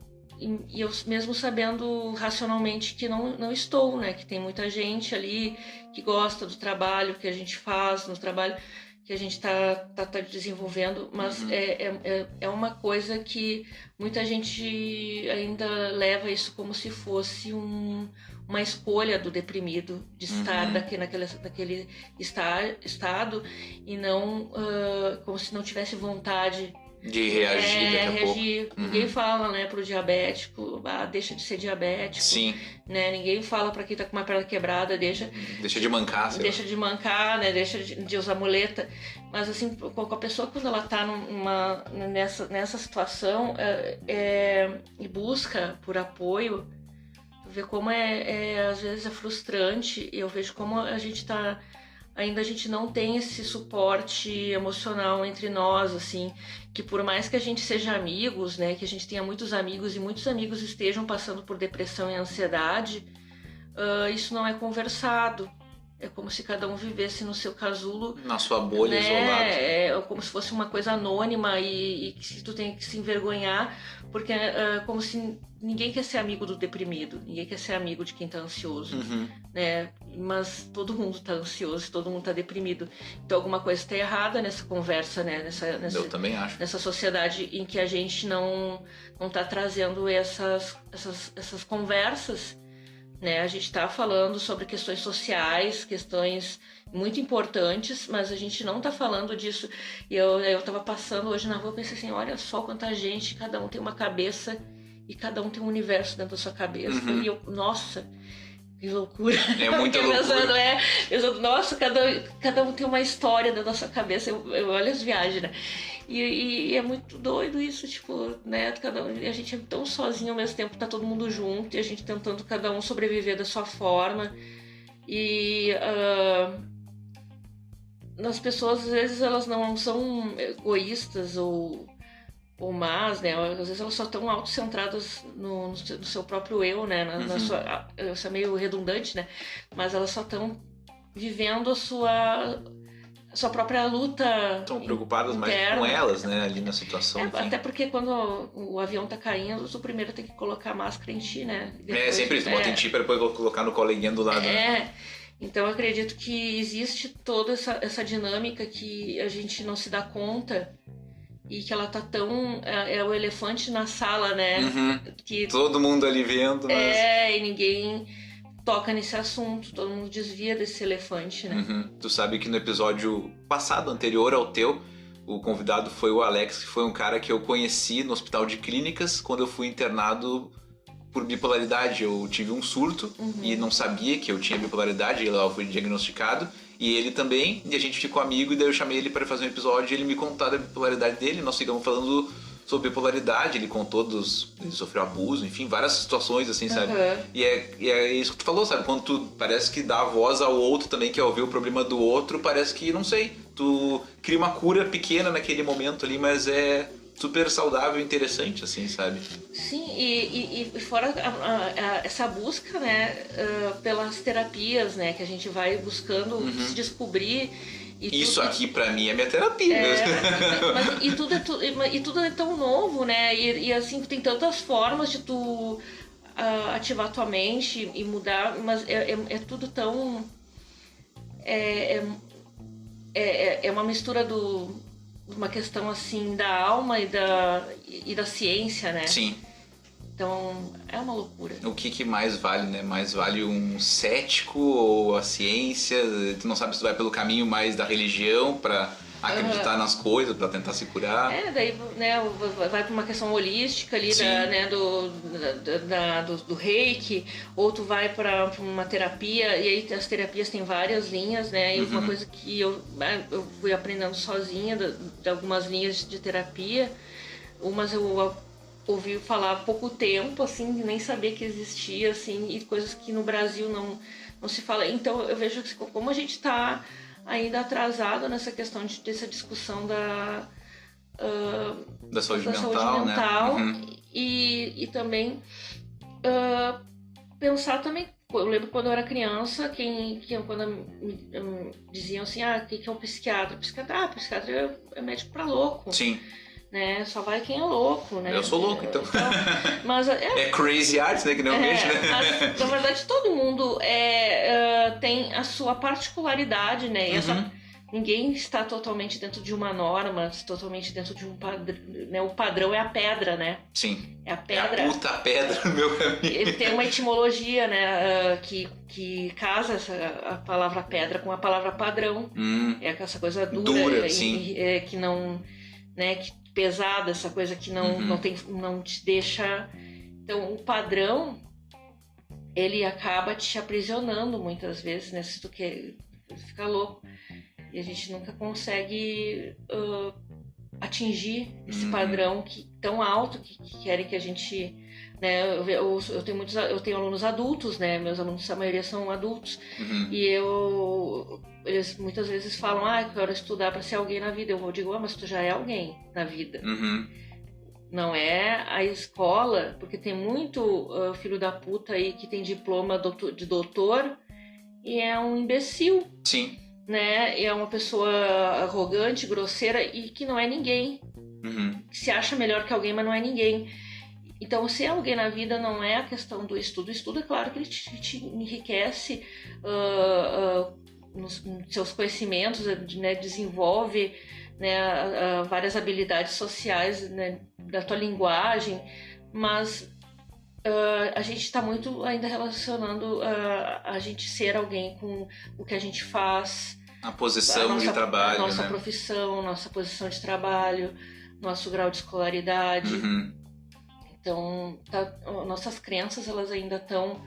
E eu mesmo sabendo racionalmente que não estou, né? Que tem muita gente ali que gosta do trabalho que a gente faz, no trabalho que a gente tá desenvolvendo, mas é uma coisa que muita gente ainda leva isso como se fosse uma escolha do deprimido, de estar naquele estado e não como se não tivesse vontade de reagir daqui a pouco. Ninguém fala, né, pro diabético, deixa de ser diabético. Sim. Né? Ninguém fala pra quem tá com uma perna quebrada, deixa de mancar. Deixa de mancar, né? Deixa de usar muleta. Mas assim, com a pessoa quando ela tá nessa situação e busca por apoio, tu vê como às vezes é frustrante. E eu vejo como a gente não tem esse suporte emocional entre nós, assim, que por mais que a gente seja amigos, né, que a gente tenha muitos amigos e muitos amigos estejam passando por depressão e ansiedade, isso não é conversado. É como se cada um vivesse no seu casulo. Na sua bolha, né? Isolado. É como se fosse uma coisa anônima e que tu tem que se envergonhar, porque é como se ninguém quer ser amigo do deprimido, ninguém quer ser amigo de quem tá ansioso, né? Mas todo mundo tá ansioso, todo mundo tá deprimido. Então alguma coisa tá errada nessa conversa, né? Eu também acho. Nessa sociedade em que a gente não tá trazendo essas conversas, né? A gente está falando sobre questões sociais, questões muito importantes, mas a gente não está falando disso. E eu estava passando hoje na rua e pensei assim, olha só quanta gente, cada um tem uma cabeça e cada um tem um universo dentro da sua cabeça. E nossa, Que loucura. É muita loucura. Pensando, nossa, cada um tem uma história da nossa cabeça. Eu olho as viagens, né? E é muito doido isso, tipo, né? A gente é tão sozinho ao mesmo tempo, tá todo mundo junto e a gente tentando cada um sobreviver da sua forma. E as pessoas, às vezes, elas não são egoístas ou más, né? Às vezes elas só estão autocentradas no seu próprio eu, né? Isso é meio redundante, né? Mas elas só estão vivendo a sua própria luta. Estão preocupadas interna. Mais com elas, né? Ali na situação. Até porque quando o avião tá caindo, o primeiro tem que colocar a máscara em ti, né? Depois, sempre isso, bota em ti para depois colocar no coleguinha do lado. Né? Então eu acredito que existe toda essa dinâmica que a gente não se dá conta. E que ela tá tão... É o elefante na sala, né? Que todo mundo ali vendo, mas... e ninguém toca nesse assunto. Todo mundo desvia desse elefante, né? Tu sabe que no episódio passado, anterior ao teu, o convidado foi o Alex, que foi um cara que eu conheci no Hospital de Clínicas quando eu fui internado por bipolaridade. Eu tive um surto e não sabia que eu tinha bipolaridade, e lá eu fui diagnosticado. E ele também, e a gente ficou amigo, e daí eu chamei ele para fazer um episódio e ele me contou da bipolaridade dele, nós ficamos falando sobre bipolaridade, ele contou ele sofreu abuso, enfim, várias situações assim, sabe? E é isso que tu falou, sabe? Quando tu parece que dá voz ao outro também, que é ouvir o problema do outro, parece que, não sei, tu cria uma cura pequena naquele momento ali, mas é super saudável e interessante, assim, sabe? Sim, e fora essa busca, né, pelas terapias, né, que a gente vai buscando se descobrir. Isso aqui pra mim é minha terapia. E tudo é tão novo, né, e assim, tem tantas formas de tu ativar tua mente e mudar, mas é tudo tão... É uma mistura uma questão assim da alma e da ciência, né? Sim. Então é uma loucura. O que mais vale, né? Mais vale um cético ou a ciência? Tu não sabe se tu vai pelo caminho mais da religião pra acreditar nas coisas, pra tentar se curar. Daí, né, vai pra uma questão holística ali, do reiki, ou tu vai pra uma terapia, e aí as terapias têm várias linhas, né, e uma coisa que eu fui aprendendo sozinha, de algumas linhas de terapia, umas eu ouvi falar há pouco tempo, assim, nem sabia que existia, assim, e coisas que no Brasil não se fala. Então eu vejo que como a gente tá ainda atrasado nessa questão dessa discussão da saúde mental, né? E também pensar também. Eu lembro quando eu era criança, quando me diziam assim, o que é um psiquiatra? Psiquiatra é médico pra louco. Sim. Né? Só vai quem é louco, né? Eu sou louco, então. Mas, é crazy art, né? Que nem eu vejo, né? Mas, na verdade, todo mundo tem a sua particularidade, né? Ninguém está totalmente dentro de uma norma, totalmente dentro de um padrão, né? O padrão é a pedra, né? Sim. É a pedra. É a puta pedra, meu amigo. Ele tem uma etimologia, né? Que casa a palavra pedra com a palavra padrão. É essa coisa dura sim. Que não... Né, que pesada, essa coisa que não te deixa... Então, o padrão, ele acaba te aprisionando muitas vezes, né? Se tu quer ficar louco. E a gente nunca consegue atingir esse padrão tão alto que querem que a gente... Né, eu tenho alunos adultos, né? Meus alunos, a maioria são adultos. E eles muitas vezes falam, eu quero estudar para ser alguém na vida. Eu digo, mas tu já é alguém na vida. Não é a escola, porque tem muito filho da puta aí que tem diploma de doutor e é um imbecil. Sim. Né? É uma pessoa arrogante, grosseira e que não é ninguém. Que se acha melhor que alguém, mas não é ninguém. Então, ser alguém na vida não é a questão do estudo. O estudo, é claro que ele te enriquece nos seus conhecimentos, né? Desenvolve, né? Várias habilidades sociais, né? Da tua linguagem, mas a gente está muito ainda relacionando a gente ser alguém com o que a gente faz, a posição de trabalho, nossa profissão, nossa posição de trabalho, nosso grau de escolaridade. Então, nossas crenças, elas ainda estão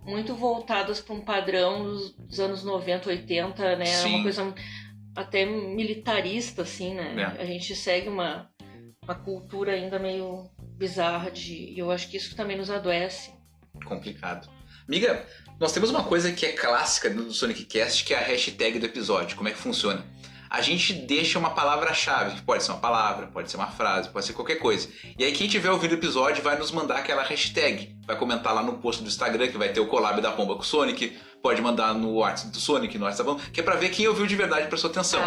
muito voltadas para um padrão dos anos 90, 80, né? Sim. Uma coisa até militarista, assim, né? A gente segue uma cultura ainda meio bizarra e eu acho que isso também nos adoece. Complicado. Amiga, nós temos uma coisa que é clássica do Sonic Cast, que é a hashtag do episódio. Como é que funciona? A gente deixa uma palavra-chave, que pode ser uma palavra, pode ser uma frase, pode ser qualquer coisa. E aí quem tiver ouvindo o episódio vai nos mandar aquela hashtag. Vai comentar lá no post do Instagram, que vai ter o collab da Pomba com o Sonic. Pode mandar no WhatsApp do Sonic, no WhatsApp da Pomba, que é pra ver quem ouviu de verdade e prestou atenção.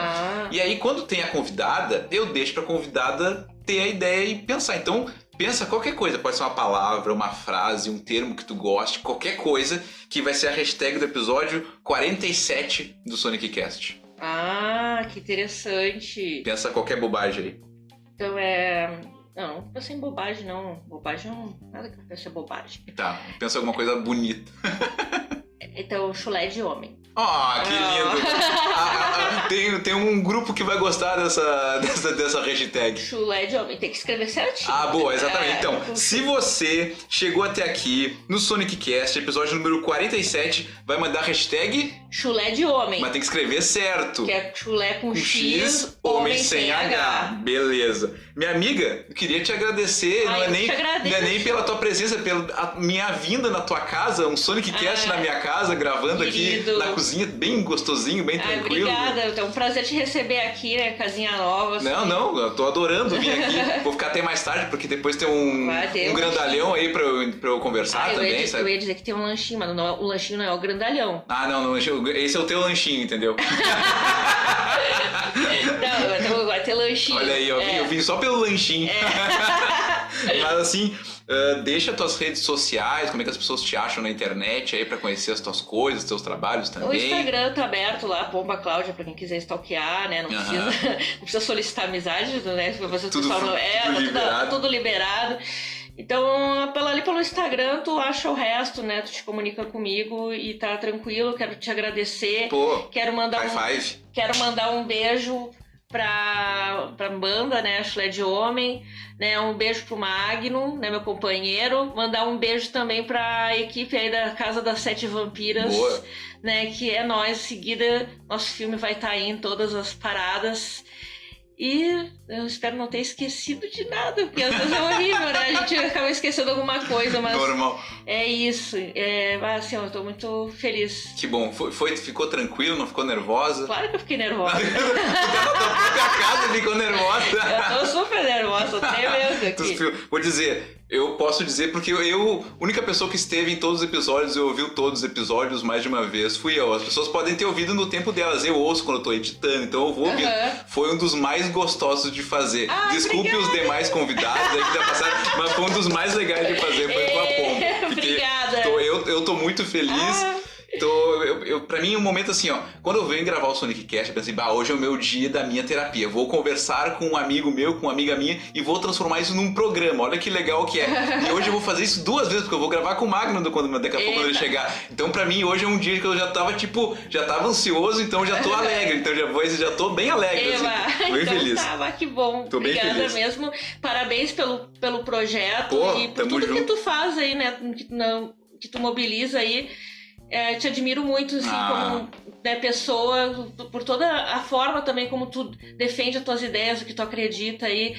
E aí quando tem a convidada, eu deixo pra convidada ter a ideia e pensar. Então, pensa qualquer coisa. Pode ser uma palavra, uma frase, um termo que tu goste, qualquer coisa, que vai ser a hashtag do episódio 47 do Sonic Cast. Ah, que interessante. Pensa qualquer bobagem aí. Então não pensa em bobagem, não. Bobagem não. Nada que eu pense é bobagem. Tá, pensa alguma coisa bonita. Então, chulé de homem. Que lindo! Tem um grupo que vai gostar dessa hashtag. Chulé de homem, tem que escrever certinho. Boa, exatamente. Então, se você chegou até aqui no Sonic Cast, episódio número 47, vai mandar a hashtag chulé de homem. Mas tem que escrever certo. Que é chulé com X, homem sem H. Beleza. Minha amiga, eu queria te agradecer. Não é nem pela tua presença, pela minha vinda na tua casa, um Sonic Cast na minha casa, gravando querido. Aqui na cozinha, bem gostosinho, bem tranquilo. Obrigada, é um prazer te receber aqui, né? Casinha nova. Assim. Não, eu tô adorando vir aqui. Vou ficar até mais tarde, porque depois tem um grandalhão aí pra eu conversar também, sabe? Eu ia dizer que tem um lanchinho, mas o lanchinho não é o grandalhão. Não, esse é o teu lanchinho, entendeu? Não, vai ter lanchinho. Olha aí, eu vim só pelo lanchinho. Mas assim, deixa tuas redes sociais, como é que as pessoas te acham na internet aí pra conhecer as tuas coisas, teus trabalhos também. O Instagram tá aberto lá, Pomba Cláudia, pra quem quiser stalkear, né? Não precisa solicitar amizade, né? Tudo liberado. Então, pelo Instagram, tu acha o resto, né? Tu te comunica comigo e tá tranquilo. Quero te agradecer. Quero mandar um beijo pra banda, né? Chulé de Homem, né? Um beijo pro Magno, né? Meu companheiro. Mandar um beijo também pra equipe aí da Casa das Sete Vampiras. Boa. Né? Que é nós. Em seguida, nosso filme vai estar aí em todas as paradas. E eu espero não ter esquecido de nada, porque às vezes é horrível, né? A gente acaba esquecendo alguma coisa, mas... Normal. É isso. Assim, eu tô muito feliz. Que bom. Ficou tranquilo? Não ficou nervosa? Claro que eu fiquei nervosa. Tu tá na tua própria casa e ficou nervosa. Eu tô super nervosa, até mesmo aqui. Vou dizer... Eu posso dizer porque a única pessoa que esteve em todos os episódios e ouviu todos os episódios mais de uma vez fui eu. As pessoas podem ter ouvido no tempo delas. Eu ouço quando eu tô editando, então eu vou ouvir. Foi um dos mais gostosos de fazer. Desculpe obrigada. Os demais convidados aí que já passaram, mas foi um dos mais legais de fazer. Foi com a Pomba. Obrigada. Eu tô muito feliz. Então, pra mim, é um momento assim, ó. Quando eu venho gravar o Sonic Cast, eu pensei, hoje é o meu dia da minha terapia. Vou conversar com um amigo meu, com uma amiga minha, e vou transformar isso num programa. Olha que legal que é. E hoje eu vou fazer isso 2 vezes, porque eu vou gravar com o Magno daqui a pouco quando ele chegar. Então, pra mim, hoje é um dia que eu já tava, ansioso, então já tô alegre. Então, já tô bem alegre, assim. Tô bem feliz. Que bom. Tô bem Obrigada feliz. Mesmo. Parabéns pelo projeto e por tudo junto. Que tu faz aí, né? Que tu mobiliza aí. Te admiro muito, assim, como pessoa, por toda a forma também como tu defende as tuas ideias, o que tu acredita aí,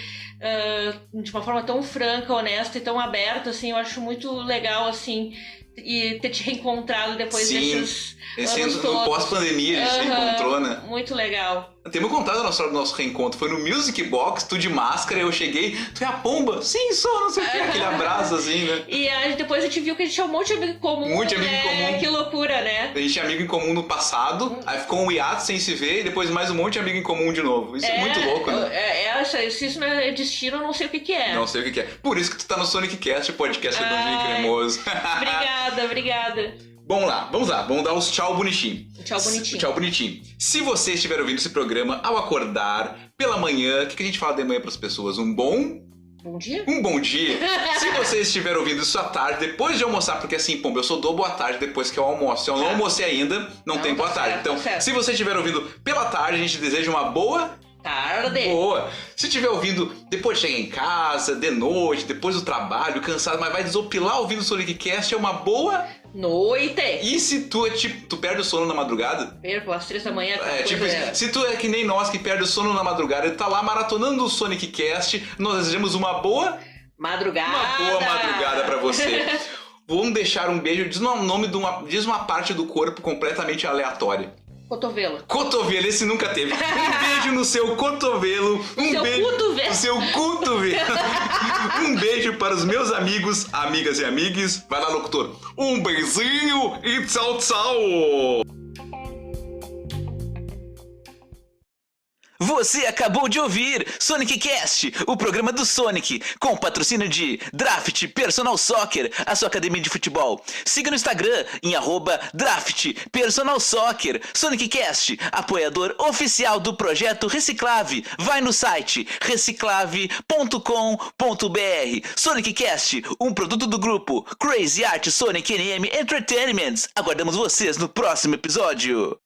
de uma forma tão franca, honesta e tão aberta, assim, eu acho muito legal, assim, e ter te reencontrado depois desses anos todos. No pós-pandemia a gente se reencontrou, né? Muito legal. Temos contado a história do nosso reencontro. Foi no Music Box, tu de máscara, eu cheguei, tu é a Pomba? Sim, sou, não sei o que, aquele abraço assim, né? E aí depois a gente viu que a gente tinha um monte de amigo em comum. Muito amigo em comum. Que loucura, né? A gente tinha amigo em comum no passado, aí ficou um hiato sem se ver, e depois mais um monte de amigo em comum de novo. Isso é muito louco, né? Se isso não é destino, eu não sei o que é. Não sei o que é. Por isso que tu tá no Sonic Cast, o podcast do Dia Cremoso. Obrigada. Vamos lá, vamos dar os tchau bonitinho. Tchau bonitinho. Se você estiver ouvindo esse programa ao acordar, pela manhã, o que a gente fala de manhã pras pessoas? Um bom dia? Um bom dia. Se você estiver ouvindo isso à tarde, depois de almoçar, porque assim, Pomba, eu só dou boa tarde depois que eu almoço. Se eu não almocei ainda, não tem boa tarde. Então, se você estiver ouvindo pela tarde, a gente deseja uma boa Tarde. Boa. Se estiver ouvindo depois de chegar em casa, de noite, depois do trabalho, cansado, mas vai desopilar ouvindo o Sonic Cast, é uma boa noite. E se tu é tipo, tu perde o sono na madrugada? Perco às 3 da manhã. Tipo, se tu é que nem nós que perde o sono na madrugada e tá lá maratonando o Sonic Cast, nós desejamos uma boa madrugada. Uma boa madrugada pra você. Vamos deixar um beijo, diz o nome diz uma parte do corpo completamente aleatória. Cotovelo. Cotovelo, esse nunca teve. Um beijo no seu cotovelo. No seu cotovelo. Um beijo para os meus amigos, amigas e amigues. Vai lá, locutor. Um beijinho e tchau, tchau. Você acabou de ouvir Sonic Cast, o programa do Sonic, com patrocínio de Draft Personal Soccer, a sua academia de futebol. Siga no Instagram em @Draft Personal Soccer. Sonic Cast, apoiador oficial do projeto Reciclave. Vai no site reciclave.com.br. Sonic Cast, um produto do grupo Crazy Art Sonic NM Entertainment. Aguardamos vocês no próximo episódio.